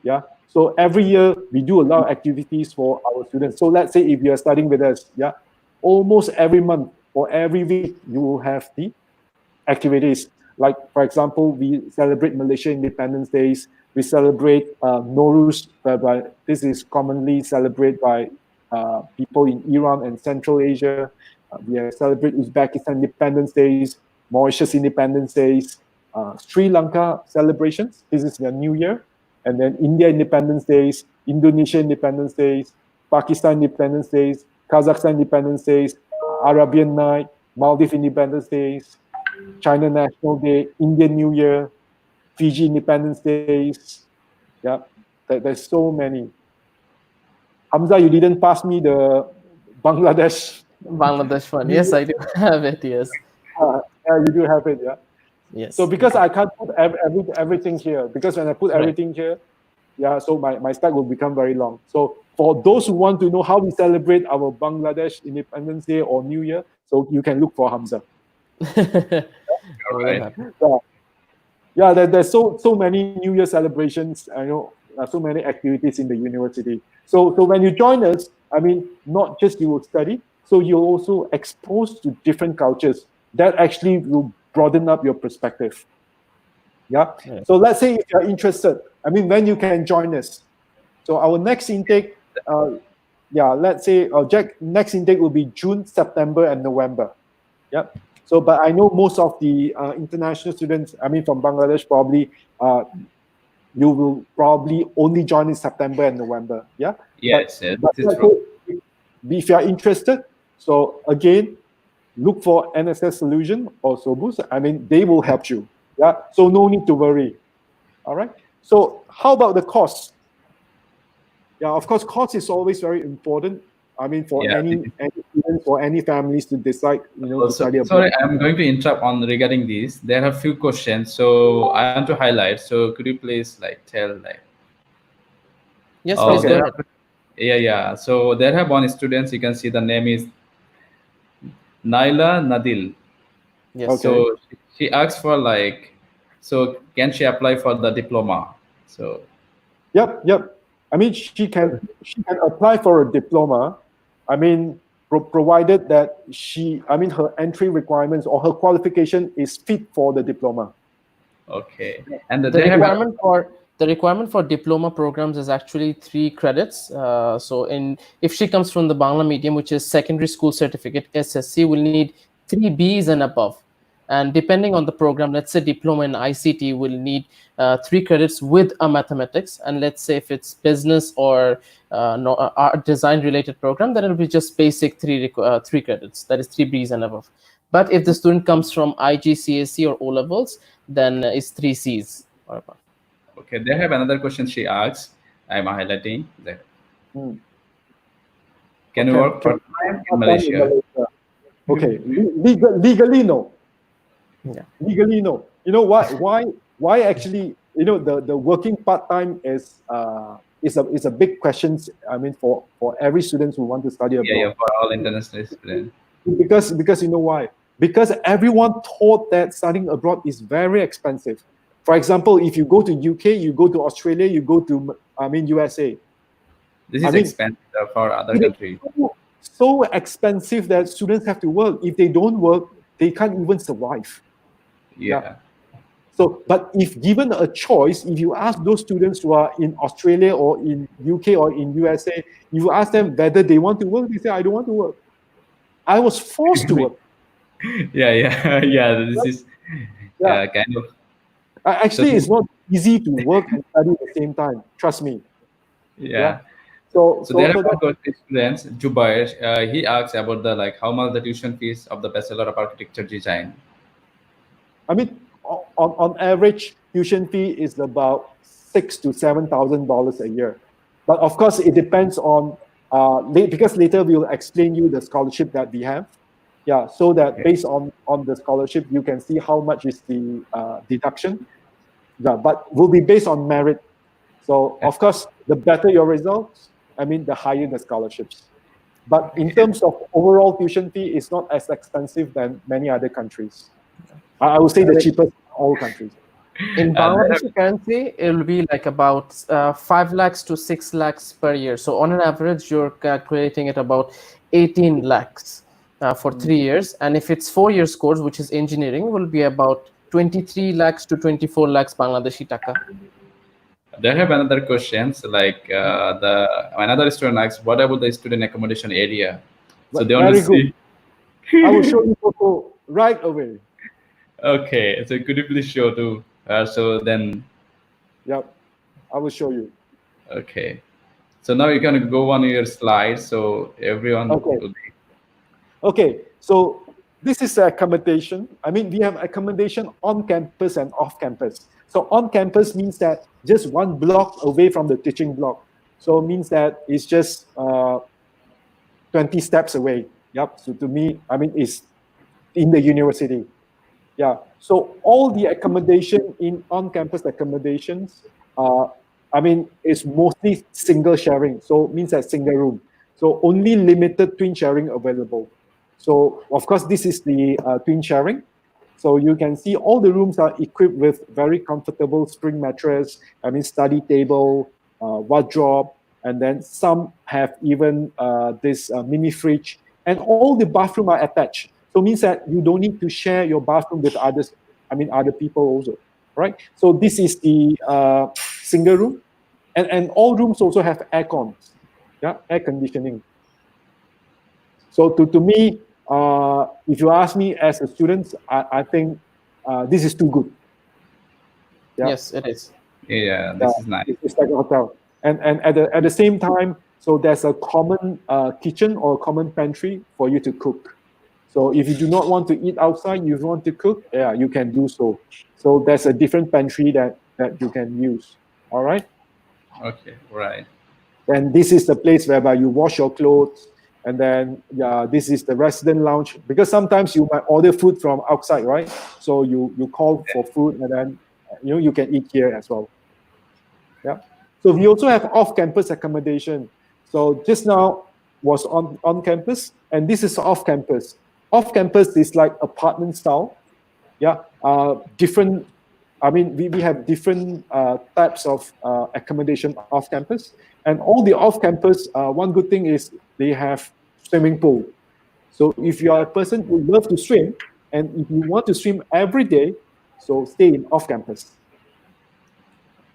Speaker 2: Yeah. So every year we do a lot of activities for our students. So let's say if you are studying with us, yeah, almost every month or every week you will have the activities. Like for example, we celebrate Malaysia Independence Days. We celebrate Nowruz, whereby this is commonly celebrated by people in Iran and Central Asia. We celebrate Uzbekistan Independence Days, Mauritius Independence Days, Sri Lanka celebrations. This is their New Year. And then India Independence Days, Indonesia Independence Days, Pakistan Independence Days, Kazakhstan Independence Days, Arabian Night, Maldives Independence Days, China National Day, Indian New Year, Fiji Independence Days. Yeah, there's so many. Hamza, you didn't pass me the Bangladesh.
Speaker 3: Bangladesh one. Yes, I do have it. Yes.
Speaker 2: Yeah, you do have it. Yeah.
Speaker 3: Yes.
Speaker 2: So because I can't put everything here, because when I put everything here, yeah, so my stack will become very long. So for those who want to know how we celebrate our Bangladesh Independence Day or New Year, so you can look for Hamza.
Speaker 1: Right.
Speaker 2: Yeah, there's so many New Year celebrations. I know so many activities in the university. So when you join us, I mean, not just you will study, so you're also exposed to different cultures. That actually will broaden up your perspective. Yeah. So let's say if you're interested, I mean, when you can join us. So our next intake, let's say Jack, next intake will be June, September, and November. Yeah. So, but I know most of the international students, I mean, from Bangladesh, probably you will probably only join in September and November. Yeah.
Speaker 1: Yes,
Speaker 2: but
Speaker 1: this is true.
Speaker 2: If you are interested, so again, look for NSS Solution or Sobuz. I mean, they will help you. Yeah. So no need to worry. All right. So how about the cost? Yeah, of course, cost is always very important. I mean, for any students or any families to decide, to study abroad.
Speaker 1: Sorry, I'm going to interrupt on regarding this. There are a few questions, so I want to highlight. So could you please tell
Speaker 3: Yes, please go ahead.
Speaker 1: Yeah. So there have one student. You can see the name is Naila Nadil.
Speaker 3: Yes.
Speaker 2: Okay.
Speaker 1: So she asked for so can she apply for the diploma? So.
Speaker 2: Yep. I mean, she can apply for a diploma. I mean, provided that her entry requirements or her qualification is fit for the diploma.
Speaker 1: Okay. And
Speaker 3: the requirement for diploma programs is actually 3 credits. So if she comes from the Bangla medium, which is secondary school certificate, SSC, will need 3 Bs and above. And depending on the program, let's say diploma in ICT will need 3 credits with a mathematics. And let's say if it's business or art design related program, then it'll be just basic 3 credits. That is 3 Bs and above. But if the student comes from IGCSE or O levels, then it's 3 Cs or above.
Speaker 1: Okay, they have another question she asks. I'm highlighting that. Can you work part-time in Malaysia?
Speaker 2: Okay, legally no.
Speaker 3: Yeah.
Speaker 2: Legally no. You know what? Why actually? The working part-time is a big question. I mean, for every student who want to study abroad.
Speaker 1: Yeah, for all international students.
Speaker 2: Because you know why? Because everyone thought that studying abroad is very expensive. For example, if you go to UK, you go to Australia, you go to USA.
Speaker 1: This is expensive for other countries.
Speaker 2: So expensive that students have to work. If they don't work, they can't even survive.
Speaker 1: Yeah.
Speaker 2: So, but if given a choice, if you ask those students who are in Australia or in UK or in USA, you ask them whether they want to work, they say, I don't want to work. I was forced to work.
Speaker 1: Yeah. This is kind of.
Speaker 2: Actually, it's not easy to work and study at the same time. Trust me.
Speaker 1: Yeah.
Speaker 2: So
Speaker 1: there are good students. Jubair, he asks about the how much the tuition fees of the Bachelor of Architecture Design. I
Speaker 2: mean, on average, tuition fee is about $6,000 to $7,000 a year. But of course, it depends on because later we will explain you the scholarship that we have. Yeah, so that based on the scholarship, you can see how much is the deduction. Yeah, but will be based on merit. So of course, the better your results, the higher the scholarships. But in terms of overall tuition fee, it's not as expensive than many other countries. I would say the cheapest in all countries.
Speaker 3: In Bangladeshi currency, it will be about 5 lakhs to 6 lakhs per year. So on an average, you're calculating at about 18 lakhs for 3 years. And if it's 4 years course, which is engineering, will be about 23 lakhs to 24 lakhs Bangladeshi taka.
Speaker 1: They have another questions another student asks, what about the student accommodation area? So they want to see.
Speaker 2: I will show you photo right away.
Speaker 1: Okay, so could you please show to so then
Speaker 2: Yep, I will show you.
Speaker 1: okay. So now you can go on your slide so everyone
Speaker 2: Okay.
Speaker 1: will be
Speaker 2: Okay, so this is accommodation. I mean, we have accommodation on campus and off campus. So on campus means that just one block away from the teaching block. So it means that it's just 20 steps away. Yep. So to me, I mean, it's in the university. Yeah. So all the accommodation in on-campus accommodations, I mean, is mostly single sharing. So it means that single room. So only limited twin sharing available. So of course, this is the twin sharing. So you can see all the rooms are equipped with very comfortable spring mattress. I mean, study table, wardrobe, and then some have even this mini fridge, and all the bathroom are attached. So it means that you don't need to share your bathroom with others. I mean, other people also, right? So this is the single room, and all rooms also have air cons, yeah, air conditioning. So to me, if you ask me as a student, I think this is too good. Yeah.
Speaker 3: Yes, it is.
Speaker 1: yeah, this is nice.
Speaker 2: It's like a hotel. And at the same time, so there's a common kitchen or a common pantry for you to cook. So if you do not want to eat outside, you want to cook, yeah, you can do so. So there's a different pantry that you can use. All right.
Speaker 1: Okay, right.
Speaker 2: And this is the place whereby you wash your clothes. And then, yeah, this is the resident lounge, because sometimes you might order food from outside, right? So you call for food, and then you can eat here as well. Yeah. So we also have off-campus accommodation. So just now was on campus, and this is off campus. Off campus is like apartment style. Yeah. Different. I mean, we have different types of accommodation off campus, and all the off campus. One good thing is they have swimming pool. So if you are a person who loves to swim, and if you want to swim every day, so stay in off campus.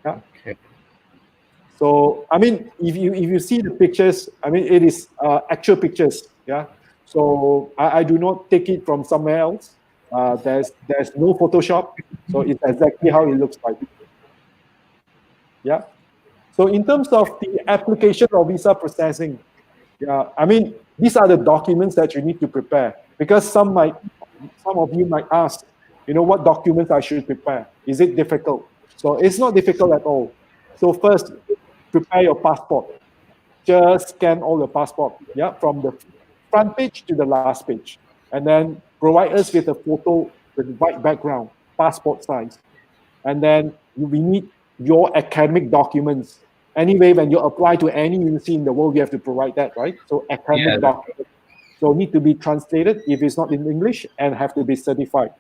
Speaker 2: Yeah.
Speaker 1: Okay.
Speaker 2: So I mean, if you see the pictures, I mean, it is actual pictures. Yeah. So I do not take it from somewhere else. There's no Photoshop, so it's exactly how it looks like. Yeah. So in terms of the application or visa processing, yeah, I mean, these are the documents that you need to prepare, because some of you might ask, what documents I should prepare. Is it difficult? So it's not difficult at all. So first, prepare your passport. Just scan all the passport, yeah, from the front page to the last page, and then provide us with a photo with white background, passport size, and then we need your academic documents. Anyway, when you apply to any university in the world, you have to provide that, right? So academic documents, so need to be translated if it's not in English, and have to be certified.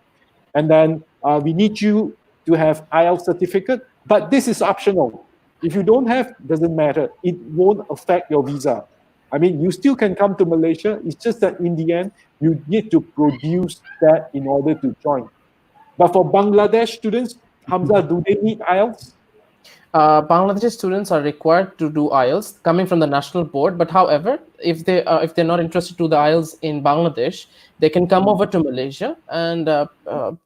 Speaker 2: And then we need you to have IELTS certificate, but this is optional. If you don't have, doesn't matter. It won't affect your visa. I mean, you still can come to Malaysia. It's just that in the end, you need to produce that in order to join. But for Bangladesh students, Hamza, do they need IELTS?
Speaker 3: Bangladeshi students are required to do IELTS coming from the national board. But however, if they're not interested to the IELTS in Bangladesh, they can come over to Malaysia and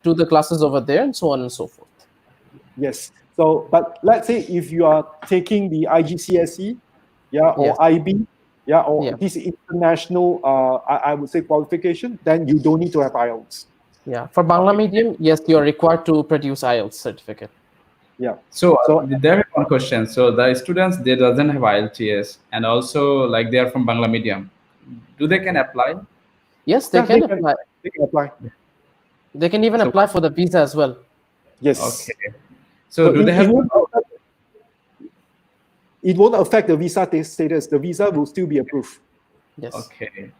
Speaker 3: do the classes over there, and so on and so forth.
Speaker 2: Yes. So, but let's say if you are taking the IGCSE, yeah, or
Speaker 3: Yes.
Speaker 2: IB, yeah, or this international, I would say qualification, then you don't need to have IELTS.
Speaker 3: Yeah. For Bangla medium, yes, you are required to produce IELTS certificate.
Speaker 2: Yeah.
Speaker 1: So there is one question. So the students, they doesn't have IELTS, and also like they are from Bangla medium. Do they can apply?
Speaker 3: Yes, they can apply.
Speaker 2: They can apply.
Speaker 3: They can even apply for the visa as well.
Speaker 2: Yes.
Speaker 1: Okay. So do they have?
Speaker 2: It won't affect the visa status. The visa will still be approved.
Speaker 3: Yes.
Speaker 1: Okay.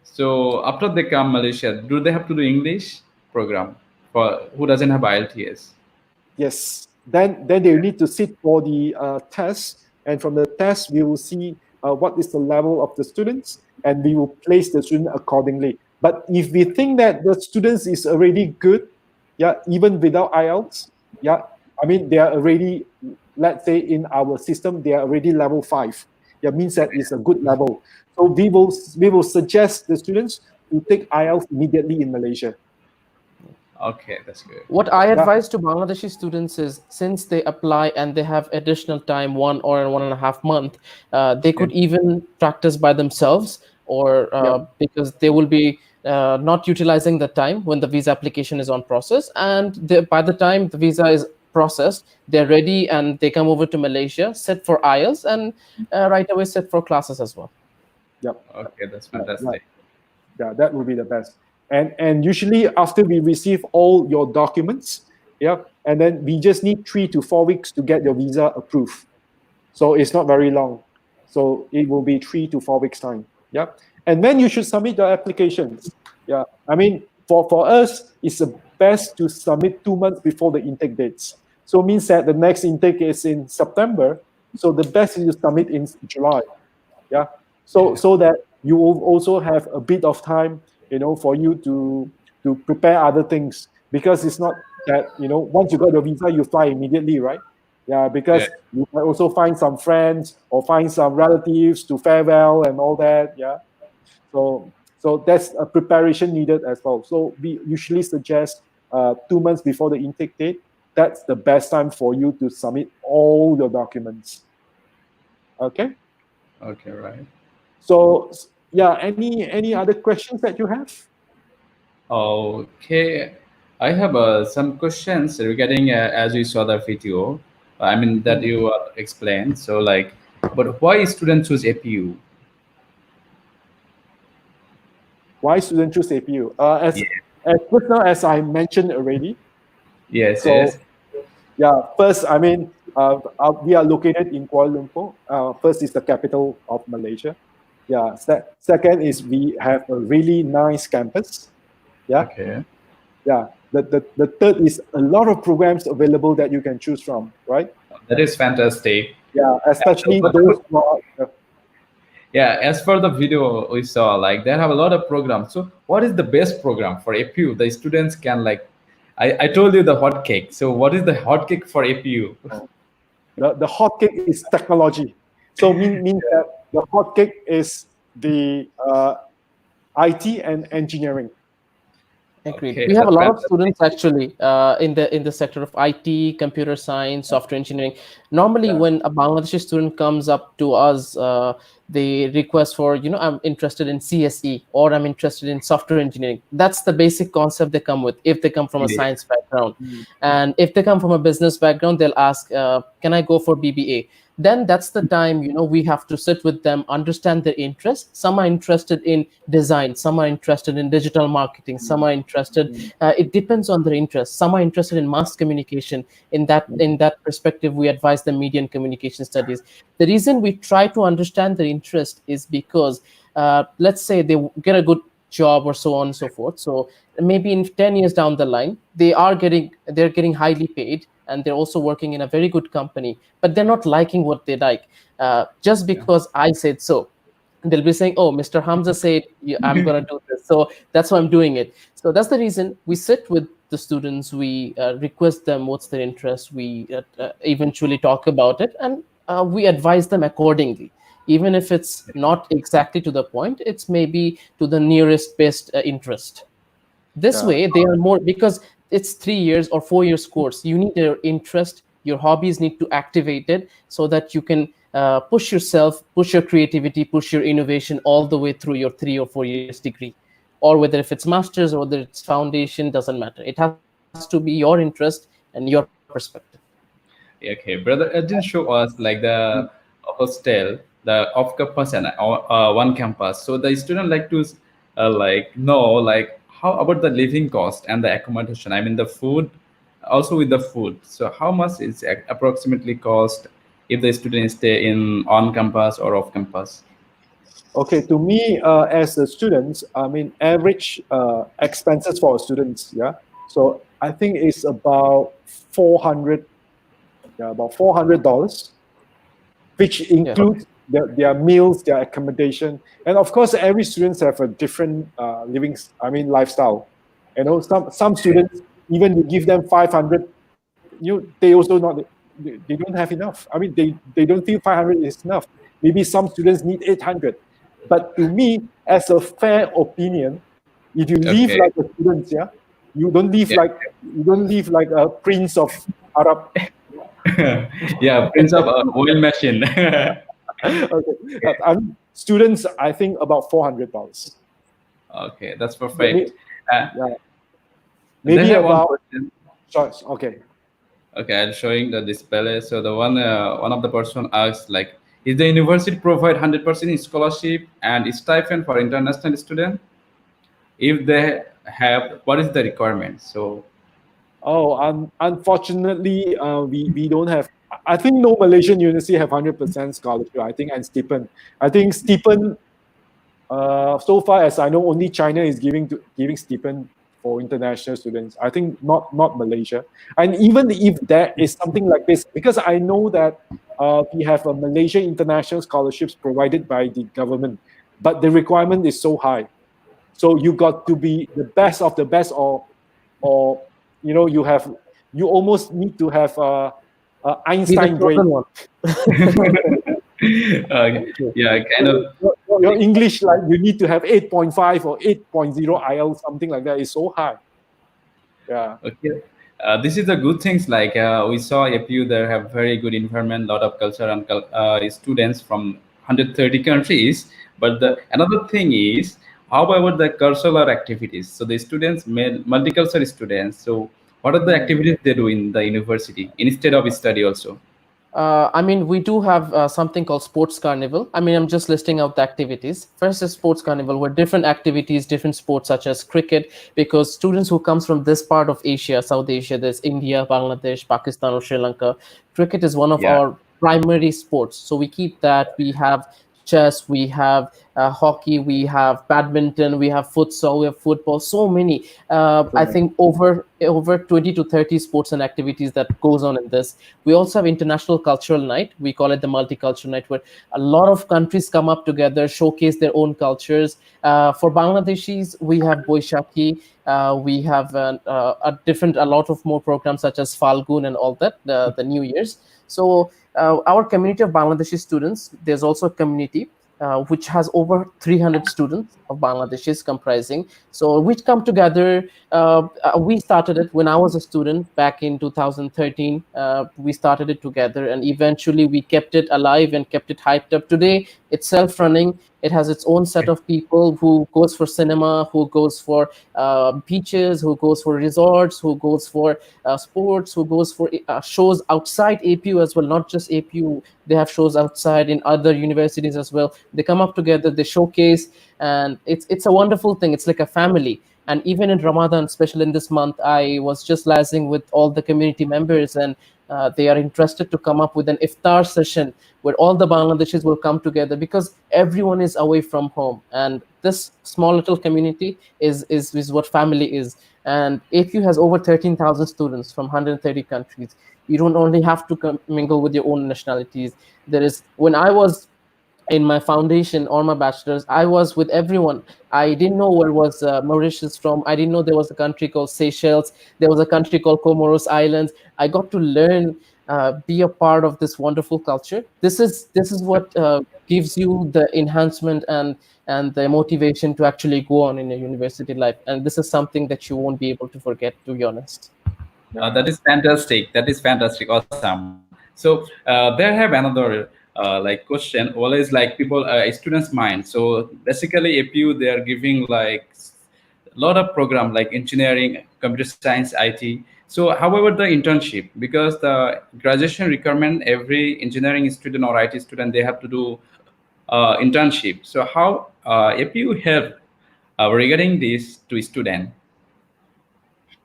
Speaker 1: So after they come Malaysia, do they have to do English program for who doesn't have IELTS?
Speaker 2: Yes. Then they need to sit for the test, and from the test we will see what is the level of the students, and we will place the student accordingly. But if we think that the students is already good, yeah, even without IELTS, yeah, I mean they are already, let's say in our system, they are already level 5. That means that it's a good level. So we will suggest the students to take IELTS immediately in Malaysia.
Speaker 1: Okay, that's good.
Speaker 3: What I advise to Bangladeshi students is, since they apply and they have additional time, 1 or 1.5 month, they could even practice by themselves, or because they will be not utilizing the time when the visa application is on process, and by the time the visa is processed, they're ready and they come over to Malaysia, sit for IELTS, and right away sit for classes as well.
Speaker 2: Yep.
Speaker 1: Okay, that's fantastic.
Speaker 2: Yeah, that would be the best. And usually after we receive all your documents, and then we just need 3 to 4 weeks to get your visa approved. So it's not very long. So it will be 3 to 4 weeks time. Yeah. And then you should submit the applications. Yeah. I mean, for us, it's the best to submit 2 months before the intake dates. So it means that the next intake is in September. So the best is to submit in July. Yeah. So that you will also have a bit of time, for you to prepare other things, because it's not that, once you got your visa, you fly immediately, right? Yeah, because you might also find some friends or find some relatives to farewell and all that. Yeah. So that's a preparation needed as well. So we usually suggest 2 months before the intake date. That's the best time for you to submit all your documents. Okay.
Speaker 1: Okay, right.
Speaker 2: So yeah, any other questions that you have?
Speaker 1: Okay, I have some questions regarding as we saw the video. I mean that you explained. So like, but why students choose APU?
Speaker 2: Why students choose APU? As just now, as I mentioned already.
Speaker 1: Yes.
Speaker 2: So
Speaker 1: Yes.
Speaker 2: yeah, first, I mean, we are located in Kuala Lumpur. First is the capital of Malaysia. Yeah. Second is we have a really nice campus. Yeah.
Speaker 1: Okay.
Speaker 2: Yeah. The third is a lot of programs available that you can choose from, right?
Speaker 1: That is fantastic.
Speaker 2: Yeah, especially those who are,
Speaker 1: Yeah, as for the video we saw, like they have a lot of programs. So what is the best program for APU? The students can like, I told you the hot cake. So what is the hot cake for APU?
Speaker 2: the hot cake is technology. So means that the hot cake is the IT and engineering.
Speaker 3: Agreed.
Speaker 1: Okay,
Speaker 3: We have a
Speaker 1: that's
Speaker 3: lot of
Speaker 1: fantastic.
Speaker 3: students actually in the sector of IT, computer science, software engineering. Normally, when a Bangladeshi student comes up to us, they request for, I'm interested in CSE, or I'm interested in software engineering. That's the basic concept they come with if they come from a
Speaker 1: Yeah.
Speaker 3: science background. And if they come from a business background, they'll ask, can I go for BBA? Then that's the time, we have to sit with them, understand their interest. Some are interested in design, some are interested in digital marketing, some are interested, it depends on their interest. Some are interested in mass communication. In that perspective, we advise them media and communication studies. The reason we try to understand their interest is because let's say they get a good job or so on and so forth. So maybe in 10 years down the line, they're getting highly paid, and they're also working in a very good company, but they're not liking what they like. Just because I said so, they'll be saying, oh, Mr. Hamza said I'm going to do this, so that's why I'm doing it. So that's the reason we sit with the students, we request them what's their interest, we eventually talk about it, and we advise them accordingly. Even if it's not exactly to the point, it's maybe to the nearest best interest. This way they are more, because it's 3 years or 4 years course. You need your interest, your hobbies need to activate it, so that you can push yourself, push your creativity, push your innovation all the way through your 3 or 4 years degree. Or whether if it's master's or whether it's foundation, doesn't matter. It has to be your interest and your perspective.
Speaker 1: Okay, brother, it didn't show us like the hostel, the off campus and one campus. So the student like to like know like how about the living cost and the accommodation. I mean the food, also with the food. So how much is approximately cost if the student stay in on campus or off campus?
Speaker 2: Okay, to me, as a student, I mean, average expenses for students, yeah. So I think it's about $400, which includes their meals, their accommodation, and of course, every students have a different lifestyle. Some students, even you give them 500, they also they don't have enough. I mean, they don't feel 500 is enough. Maybe some students need 800. But to me, as a fair opinion, if you live
Speaker 1: Okay.
Speaker 2: like a student, You don't live like a prince of Arab.
Speaker 1: Yeah, Prince of Oil Machine.
Speaker 2: Okay. Students, I think about $400.
Speaker 1: Okay, that's
Speaker 2: Maybe,
Speaker 1: perfect. Uh,
Speaker 2: yeah,
Speaker 1: they
Speaker 2: maybe
Speaker 1: have one
Speaker 2: about.
Speaker 1: question.
Speaker 2: Okay.
Speaker 1: Okay, I'm showing the display. So the one of the person asked like, is the university provide 100% scholarship and stipend for international student? If they have, what is the requirement? So
Speaker 2: Oh, unfortunately, we don't have. I think no Malaysian university have 100% scholarship. I think and stipend. I think stipend. So far as I know, only China is giving stipend for international students. I think not Malaysia. And even if there is something like this, because I know that we have a Malaysia international scholarships provided by the government, but the requirement is so high. So you got to be the best of the best, or you almost need to have
Speaker 3: Be the
Speaker 2: Einstein grade.
Speaker 3: chosen one.
Speaker 1: yeah, kind of.
Speaker 2: Your English, like you need to have 8.5 or 8.0 IELTS, something like that. Is so high. Yeah.
Speaker 1: Okay. This is the good things like we saw APU there have very good environment, lot of culture and students from 130 countries. But the another thing is, how about the cultural activities? So the students, multicultural students. So what are the activities they do in the university instead of study also?
Speaker 3: I mean, we do have something called Sports Carnival. I mean, I'm just listing out the activities. First is Sports Carnival, where different activities, different sports such as cricket, because students who comes from this part of Asia, South Asia, there's India, Bangladesh, Pakistan, or Sri Lanka. Cricket is one of
Speaker 1: Yeah.
Speaker 3: our primary sports. So we keep that. We have chess, we have hockey, we have badminton, we have futsal, we have football, so many. I think over 20 to 30 sports and activities that goes on in this. We also have International Cultural Night. We call it the Multicultural Night, where a lot of countries come up together, showcase their own cultures. For Bangladeshis, we have Boishaki. We have a lot of more programs such as Falgun and all that, the New Year's. So our community of Bangladeshi students, there's also a community which has over 300 students of Bangladeshis comprising. So we come together. We started it when I was a student back in 2013. We started it together, and eventually we kept it alive and kept it hyped up. Today, it's self-running. It has its own set of people who goes for cinema, who goes for beaches, who goes for resorts, who goes for sports, who goes for shows outside APU as well, not just APU. They have shows outside in other universities as well. They come up together, they showcase, and it's a wonderful thing. It's like a family. And even in Ramadan, especially in this month, I was just liaising with all the community members, and they are interested to come up with an iftar session where all the Bangladeshis will come together, because everyone is away from home. And this small little community is what family is. And APU has over 13,000 students from 130 countries. You don't only have to mingle with your own nationalities. When I was in my foundation or my bachelor's, I was with everyone. I didn't know where was Mauritius from. I didn't know there was a country called Seychelles. There was a country called Comoros Islands. I got to learn, be a part of this wonderful culture. This is what gives you the enhancement and the motivation to actually go on in your university life. And this is something that you won't be able to forget, to be honest.
Speaker 1: That is fantastic. That is fantastic. Awesome. So there have another like question. Always like people, students' mind. So basically, APU they are giving like a lot of program like engineering, computer science, IT. So, however, the internship, because the graduation requirement, every engineering student or IT student they have to do internship. So, how APU help regarding this to student?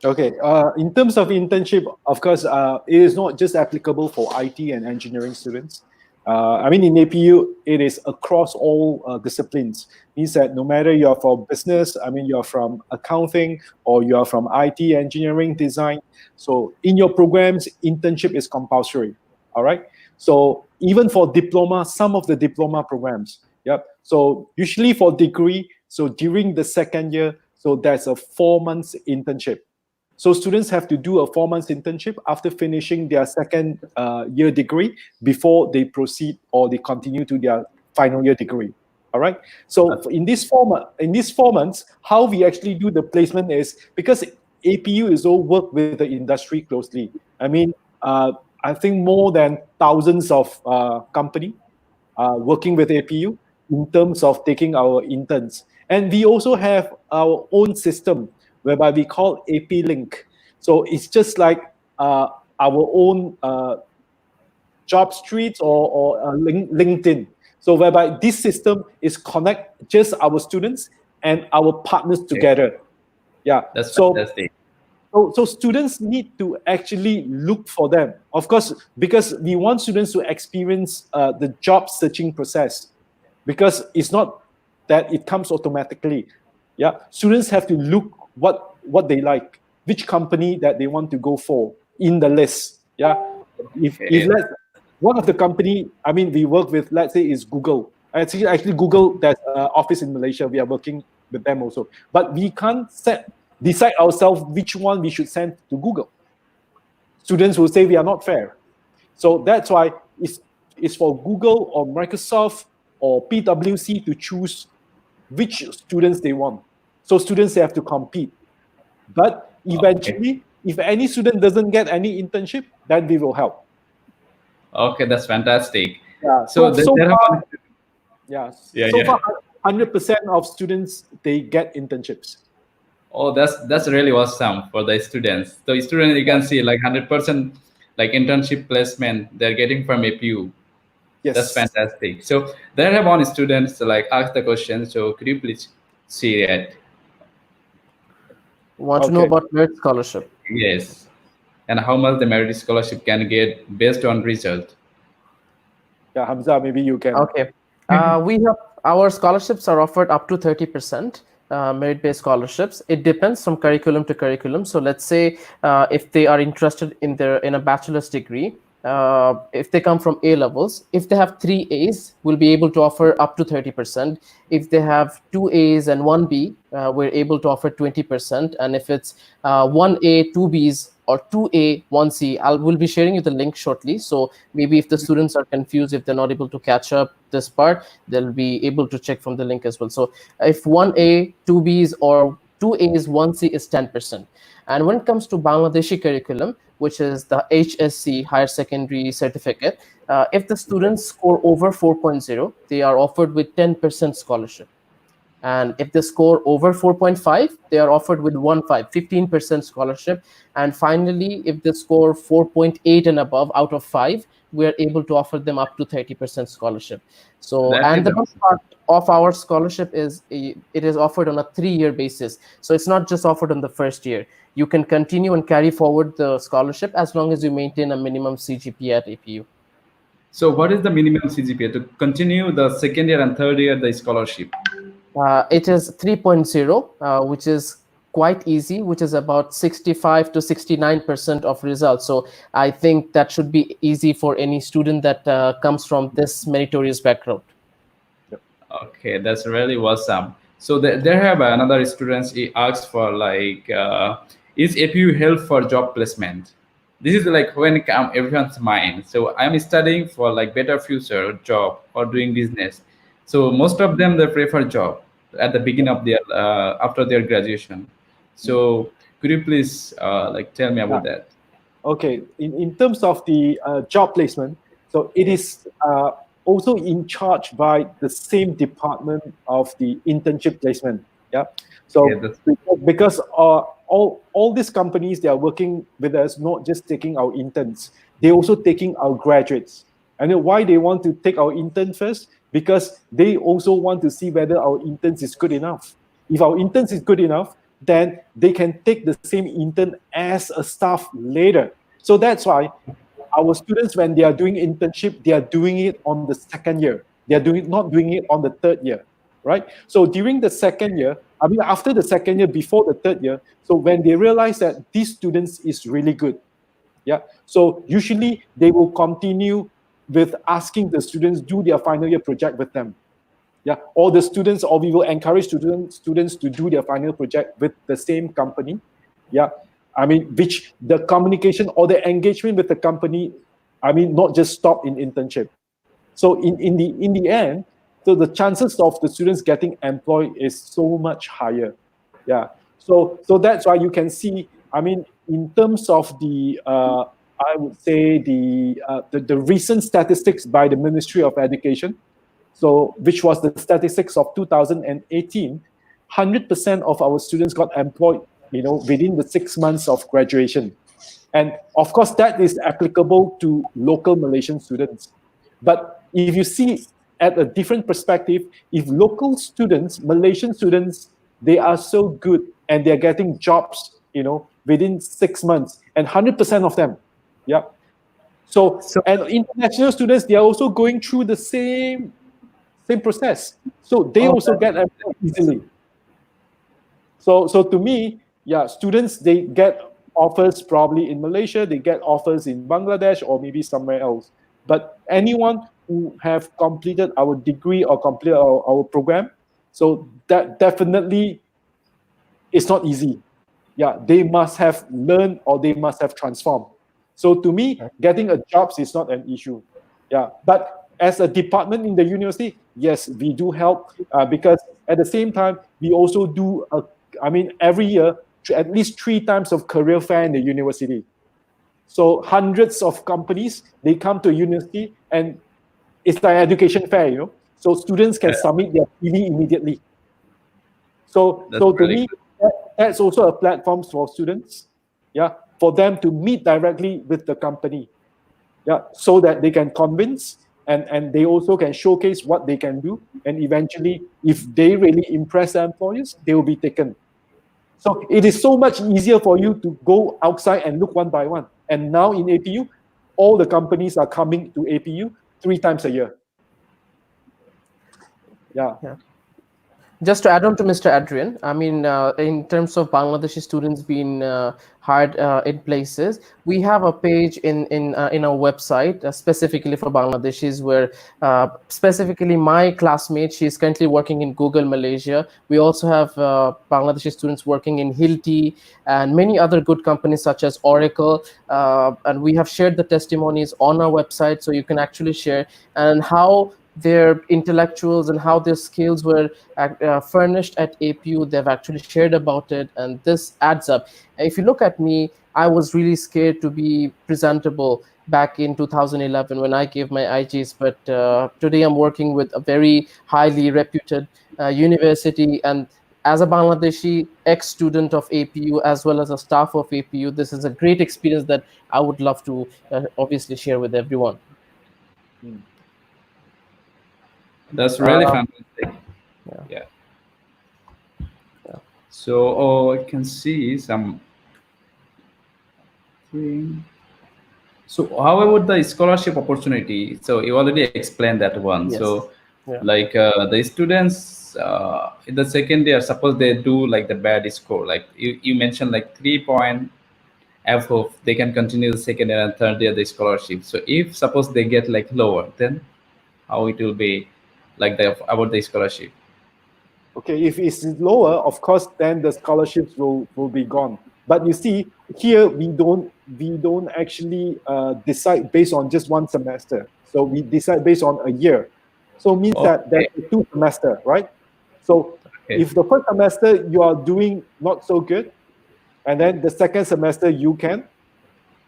Speaker 2: Okay. In terms of internship, of course, it is not just applicable for IT and engineering students. I mean, in APU, it is across all disciplines. Means that no matter you're from business, I mean, you're from accounting, or you're from IT, engineering, design. So in your programs, internship is compulsory. All right. So even for diploma, some of the diploma programs. Yep. So usually for degree, so during the second year, so there's a 4 months internship. So students have to do a 4 months internship after finishing their second year degree before they proceed or they continue to their final year degree. All right. So in this 4 months, how we actually do the placement is because APU is all work with the industry closely. I mean, I think more than thousands of company working with APU in terms of taking our interns. And we also have our own system whereby we call AP Link. So it's just like our own job streets or LinkedIn. So whereby this system is connect just our students and our partners together. Yeah.
Speaker 1: That's
Speaker 2: so
Speaker 1: fantastic.
Speaker 2: So students need to actually look for them, of course, because we want students to experience the job searching process, because it's not that it comes automatically. Yeah, students have to look what they like, which company that they want to go for in the list. Yeah, if one of the company, I mean, we work with, let's say, is Google. Actually Google, there's an office in Malaysia. We are working with them also, but we can't decide ourselves which one we should send to Google. Students will say we are not fair. So that's why it's for Google or Microsoft or PwC to choose which students they want. So students have to compete. But eventually, if any student doesn't get any internship, then we will help.
Speaker 1: Okay, that's fantastic.
Speaker 2: Yeah. So far, 100% of students, they get internships.
Speaker 1: Oh, that's really awesome for the students. So students, you can see like 100% like internship placement they're getting from APU.
Speaker 2: Yes,
Speaker 1: that's fantastic. So there have one students like ask the question. So could you please see it?
Speaker 3: Want to know about merit scholarship?
Speaker 1: Yes, and how much the merit scholarship can get based on result.
Speaker 2: Yeah, Hamza, maybe you can.
Speaker 3: Okay, we have our scholarships are offered up to 30%. Merit-based scholarships. It depends from curriculum to curriculum. So let's say if they are interested in a bachelor's degree, if they come from A levels, if they have 3 A's, we'll be able to offer up to 30%. If they have 2 A's and 1 B, we're able to offer 20%. And if it's 1 A, 2 B's, or 2A, 1C, we'll be sharing you the link shortly. So maybe if the students are confused, if they're not able to catch up this part, they'll be able to check from the link as well. So if 1A, 2B's, or 2A's, 1C is 10%. And when it comes to Bangladeshi curriculum, which is the HSC, Higher Secondary Certificate, if the students score over 4.0, they are offered with 10% scholarship. And if they score over 4.5, they are offered with 15% scholarship. And finally, if they score 4.8 and above out of 5, we are able to offer them up to 30% scholarship. So, and the best part of our scholarship is it is offered on a 3-year basis. So it's not just offered on the first year. You can continue and carry forward the scholarship as long as you maintain a minimum CGPA at APU.
Speaker 1: So what is the minimum CGPA to continue the second year and third year the scholarship?
Speaker 3: It is 3.0, which is quite easy, which is about 65 to 69% of results. So I think that should be easy for any student that comes from this meritorious background.
Speaker 1: Okay, that's really awesome. So there have another students he asked for like, is APU help for job placement? This is like when it comes everyone's mind. So I'm studying for like better future job or doing business. So most of them, they prefer job at the beginning of their after their graduation. So could you please like tell me about that?
Speaker 2: Okay, in terms of the job placement, so it is also in charge by the same department of the internship placement. Yeah. So because all these companies, they are working with us, not just taking our interns, they're also taking our graduates. And then why they want to take our intern first? Because they also want to see whether our interns is good enough. If our interns is good enough, then they can take the same intern as a staff later. So that's why our students, when they are doing internship, they are doing it on the second year. They are not doing it on the third year, right? So during the second year, I mean, after the second year, before the third year, so when they realize that these students is really good, yeah. So usually they will continue with asking the students do their final year project with them. Yeah, or the students, or we will encourage students to do their final project with the same company. Yeah, I mean, which the communication or the engagement with the company, I mean, not just stop in internship. So in the end, so the chances of the students getting employed is so much higher. Yeah, so that's why you can see I mean, in terms of the, I would say the recent statistics by the Ministry of Education, so which was the statistics of 2018, 100% of our students got employed, within the 6 months of graduation. And of course, that is applicable to local Malaysian students. But if you see at a different perspective, if local students, Malaysian students, they are so good and they're getting jobs, within 6 months, and 100% of them, yeah. So and international students, they are also going through the same process. So they also get employed easily. So to me, yeah, students, they get offers probably in Malaysia, they get offers in Bangladesh or maybe somewhere else. But anyone who have completed our degree or completed our program, so that definitely is not easy. Yeah, they must have learned or they must have transformed. So to me, getting a job is not an issue. Yeah, but as a department in the university, yes, we do help because at the same time, we also do, every year, at least 3 times of career fair in the university. So hundreds of companies, they come to university and it's like education fair, So students can submit their CV immediately. So to me, that's also a platform for students, yeah, for them to meet directly with the company, yeah, so that they can convince and they also can showcase what they can do. And eventually, if they really impress the employers, they will be taken. So it is so much easier for you to go outside and look one by one. And now in APU, all the companies are coming to APU 3 times a year. Yeah.
Speaker 3: Just to add on to Mr. Adrian, I mean, in terms of Bangladeshi students being hired in places, we have a page in our website specifically for Bangladeshis, where specifically my classmate, she is currently working in Google Malaysia. We also have Bangladeshi students working in Hilti and many other good companies such as Oracle, and we have shared the testimonies on our website, so you can actually share and how their intellectuals and how their skills were furnished at APU. They've actually shared about it, and this adds up. If you look at me, I was really scared to be presentable back in 2011 when I gave my IGs, but today I'm working with a very highly reputed university, and as a Bangladeshi ex-student of APU as well as a staff of APU, this is a great experience that I would love to obviously share with everyone.
Speaker 1: That's really fantastic. Yeah. So I can see some. So how about the scholarship opportunity? So you already explained that one.
Speaker 3: Yes.
Speaker 1: So like the students in the second year, suppose they do like the bad score, like you mentioned like 3 point above, they can continue the second year and third year the scholarship. So if suppose they get like lower, then how it will be like about the scholarship?
Speaker 2: Okay, if it's lower, of course, then the scholarships will be gone. But you see, here we don't actually decide based on just one semester. So we decide based on a year. So it means that there's 2 semesters, right? So if the first semester you are doing not so good, and then the second semester you can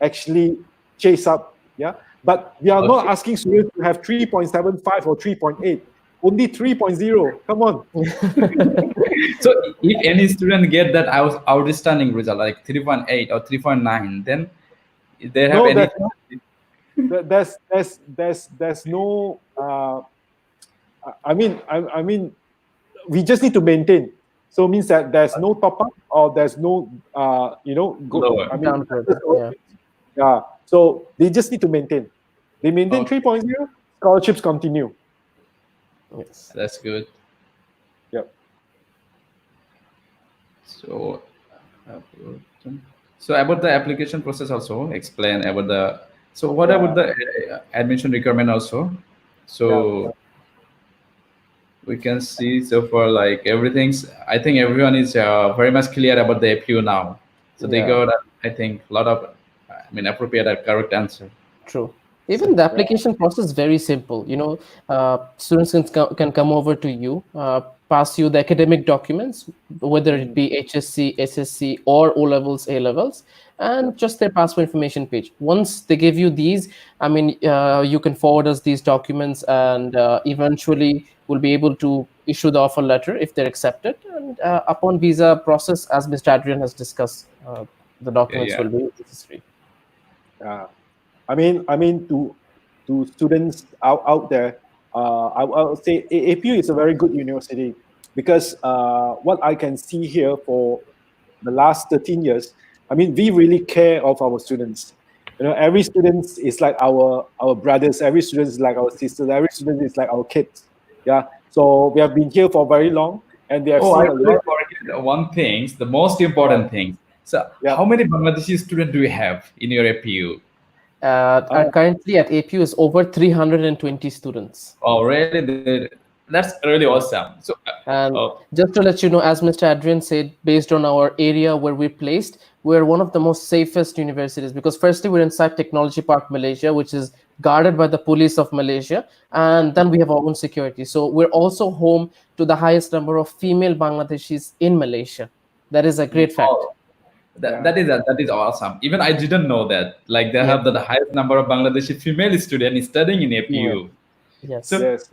Speaker 2: actually chase up, yeah. But we are not asking students to have 3.75 or 3.8. Only 3.0. Come on.
Speaker 1: So if any student get that outstanding result like 3.8 or 3.9, then they have
Speaker 2: there's no. I mean, we just need to maintain. So it means that there's no top up or there's no
Speaker 1: lower.
Speaker 2: Yeah. So they just need to maintain. They maintain 3.0. Scholarships continue.
Speaker 3: Yes,
Speaker 1: that's good.
Speaker 2: Yep.
Speaker 1: So about the application process also, explain about the. So what about the admission requirement also? So we can see so far like everything's. I think everyone is very much clear about the APU now. So they got I think a lot of appropriate and correct answer.
Speaker 3: True. Even the application process is very simple. Students can come over to you. pass you the academic documents, whether it be HSC, SSC, or O levels, A levels, and just their passport information page. Once they give you these, I mean, you can forward us these documents, and eventually we'll be able to issue the offer letter if they're accepted. And upon visa process, as Mr. Adrian has discussed, the documents will be necessary.
Speaker 2: I mean, to students out there, I would say APU is a very good university because what I can see here for the last 13 years, I mean, we really care of our students. You know, every student is like our brothers. Every student is like our sisters. Every student is like our kids. Yeah. So we have been here for very long, and we have seen a lot.
Speaker 1: Forget one thing, the most important thing. So, how many Bangladeshi students do you have in your APU?
Speaker 3: Currently at APU is over 320 students.
Speaker 1: Oh, really? That's really awesome. So,
Speaker 3: and just to let you know, as Mr. Adrian said, based on our area where we're placed, we're one of the most safest universities because firstly, we're inside Technology Park, Malaysia, which is guarded by the police of Malaysia. And then we have our own security. So we're also home to the highest number of female Bangladeshis in Malaysia. That is a great fact.
Speaker 1: That is awesome. Even I didn't know that. Like they have the highest number of Bangladeshi female students studying in APU.
Speaker 3: Yes.
Speaker 2: So, yes.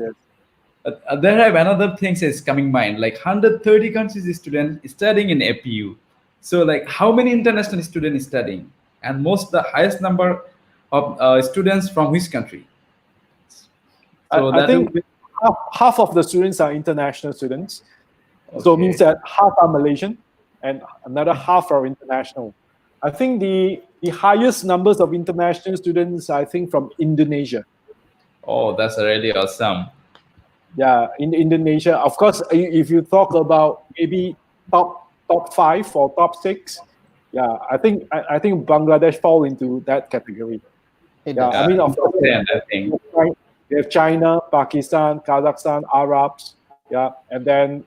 Speaker 1: There have another things is coming mind. Like 130 countries students studying in APU. So like how many international students studying? And the highest number of students from which country?
Speaker 2: So I think half of the students are international students. Okay. So it means that half are Malaysian and another half are international. I think the highest numbers of international students, I think, from Indonesia.
Speaker 1: Oh, that's really awesome.
Speaker 2: Yeah, in Indonesia, of course, if you talk about maybe top 5 or top 6, yeah, I think Bangladesh fall into that category. I mean, of course, we have China, Pakistan, Kazakhstan, Arabs, and then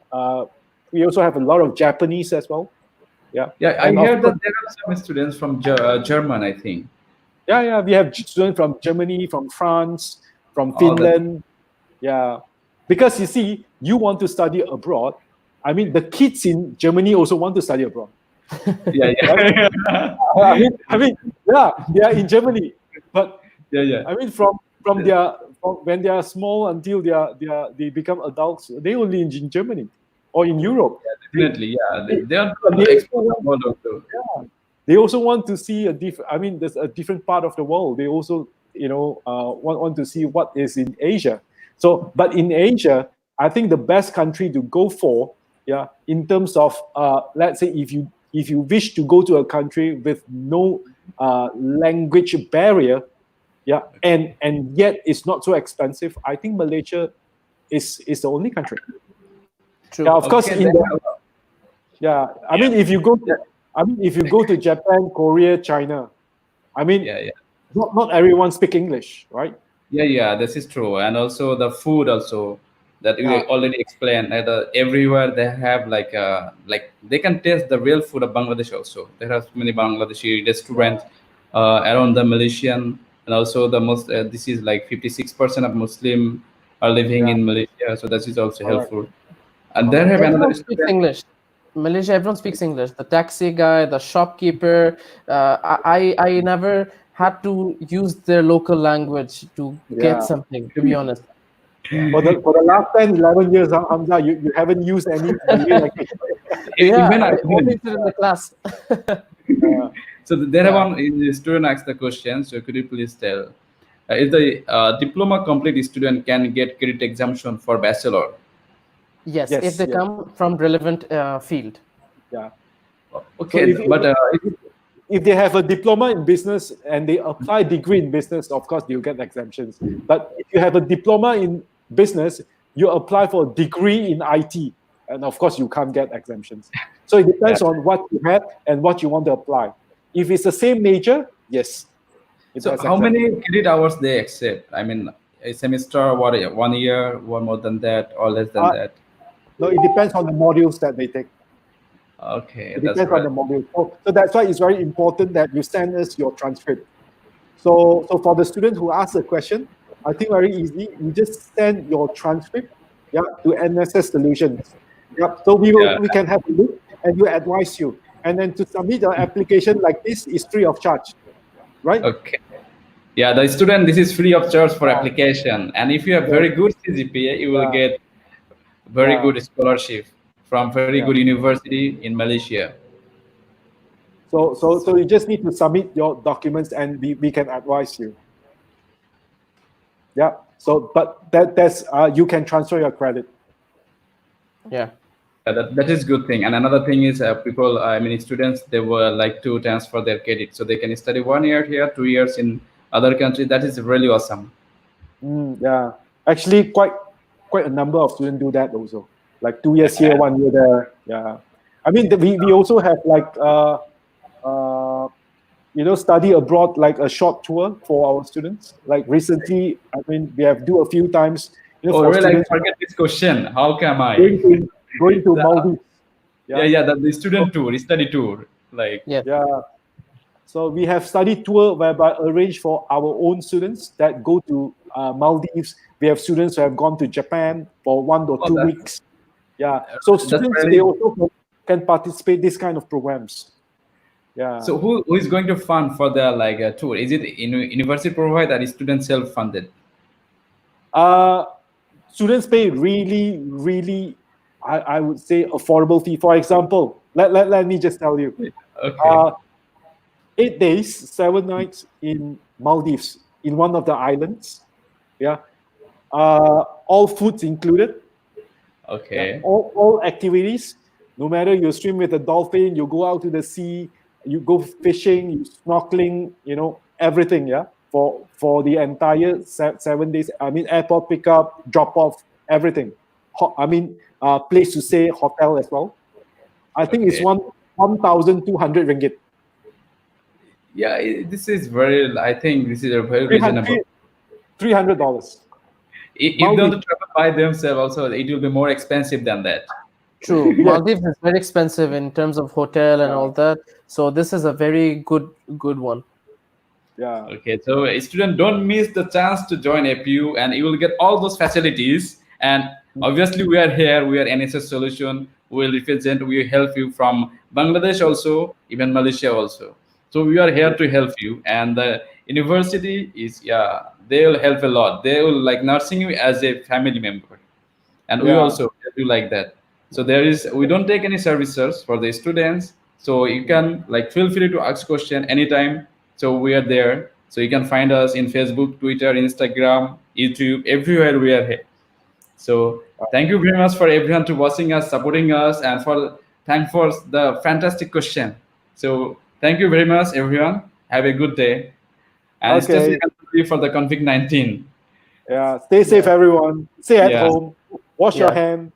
Speaker 2: we also have a lot of Japanese as well.
Speaker 1: I heard that there are some students from German, I think.
Speaker 2: Yeah, we have students from Germany, from France, from Finland. Yeah, because you see, you want to study abroad. I mean, the kids in Germany also want to study abroad.
Speaker 1: Right?
Speaker 2: I mean, they are in Germany, but I mean, from when they are small until they become adults, they only in Germany or in Europe.
Speaker 1: Definitely, they are.
Speaker 2: They also want to see there's a different part of the world. They also, want to see what is in Asia. So, but in Asia, I think the best country to go for, in terms of, let's say, if you wish to go to a country with no language barrier, and yet it's not so expensive, I think Malaysia is the only country.
Speaker 3: True.
Speaker 2: Yeah, of course. I mean, if you go to Japan, Korea, China, I mean, not everyone speak English, right?
Speaker 1: Yeah, this is true, and also the food also that we already explained. That everywhere they have like they can taste the real food of Bangladesh also. There are many Bangladeshi restaurants around the Malaysian, and also the most. This is like 56% of Muslim are living in Malaysia, so that is also helpful. And there have another
Speaker 3: speaks English. Malaysia, everyone speaks English. The taxi guy, the shopkeeper. I never had to use their local language to get something, to be honest.
Speaker 2: For the last 10, 11 years, Hamza, you haven't used any language.
Speaker 3: Even I in the class.
Speaker 1: So there are one student asked the question. So could you please tell, if the diploma complete student can get credit exemption for bachelor?
Speaker 3: Yes, if they come from relevant field.
Speaker 2: Yeah.
Speaker 1: Okay, so
Speaker 2: if they have a diploma in business and they apply degree in business, of course they'll get exemptions. But if you have a diploma in business, you apply for a degree in IT, and of course you can't get exemptions. So it depends on what you have and what you want to apply. If it's the same major, yes.
Speaker 1: So how many credit hours they accept? I mean, a semester, 1 year, or more than that, or less than that?
Speaker 2: No, it depends on the modules that they take.
Speaker 1: Okay,
Speaker 2: it depends on the module. So that's why it's very important that you send us your transcript. So for the students who ask the question, I think very easy. You just send your transcript Yeah, to NSS Solution. Yeah, so we can have a look and we advise you. And then to submit your application like this is free of charge, right?
Speaker 1: Okay. Yeah, the student, this is free of charge for application. And if you have very good CGPA, you will get very good scholarship from very good university in Malaysia.
Speaker 2: So you just need to submit your documents and we can advise you. Yeah. So, but that's you can transfer your credit.
Speaker 3: Yeah.
Speaker 1: That is good thing. And another thing is people, I mean, students, they were like to transfer their credit. So they can study 1 year here, 2 years in other countries. That is really awesome.
Speaker 2: Yeah. Actually, quite a number of students do that also. Like 2 years here, 1 year there. Yeah. I mean, we also have like, study abroad, like a short tour for our students. Like recently, I mean, we have do a few times.
Speaker 1: Really, I forget this question. How come I?
Speaker 2: Going to Maldives.
Speaker 1: The student tour, study tour. Like
Speaker 2: So we have study tour whereby arranged for our own students that go to Maldives. We have students who have gone to Japan for 1 or 2 weeks. Yeah. So students they also can participate this kind of programs. Yeah.
Speaker 1: So who is going to fund for the like tour? Is it university provided or student self-funded?
Speaker 2: Students pay really, I would say, affordable fee. For example, let me just tell you.
Speaker 1: Okay.
Speaker 2: 8 days, 7 nights in Maldives, in one of the islands. Yeah. All foods included.
Speaker 1: Okay.
Speaker 2: Yeah. All activities. No matter you swim with a dolphin, you go out to the sea, you go fishing, you snorkeling, everything. Yeah. For the entire 7 days. I mean, airport pickup, drop off, everything. Place to stay, hotel as well. I think it's 1,200 ringgit.
Speaker 1: Yeah, this is very. I think this is a very reasonable.
Speaker 2: $300.
Speaker 1: If they want to travel by themselves, also it will be more expensive than that.
Speaker 3: True. Maldives is very expensive in terms of hotel and all that. So this is a very good one.
Speaker 2: Yeah.
Speaker 1: Okay, so student, don't miss the chance to join APU, and you will get all those facilities. And obviously, we are here. We are NSS Solution. We will represent. We will help you from Bangladesh also, even Malaysia also. So we are here to help you. And the university is they will help a lot. They will like nursing you as a family member, and we also help you like that. So we don't take any services for the students. So you can like feel free to ask question anytime. So we are there. So you can find us in Facebook, Twitter, Instagram, YouTube, everywhere we are here. So thank you very much for everyone to watching us, supporting us, and thank for the fantastic question. So thank you very much, everyone. Have a good day. And stay safe for the COVID-19.
Speaker 2: Yeah, stay safe, everyone. Stay at home. Wash your hand.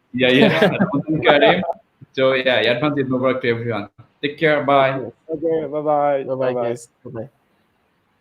Speaker 1: So advance work to everyone. Take care. Bye.
Speaker 2: Okay. Bye-bye.
Speaker 3: Bye-bye, guys. Bye-bye.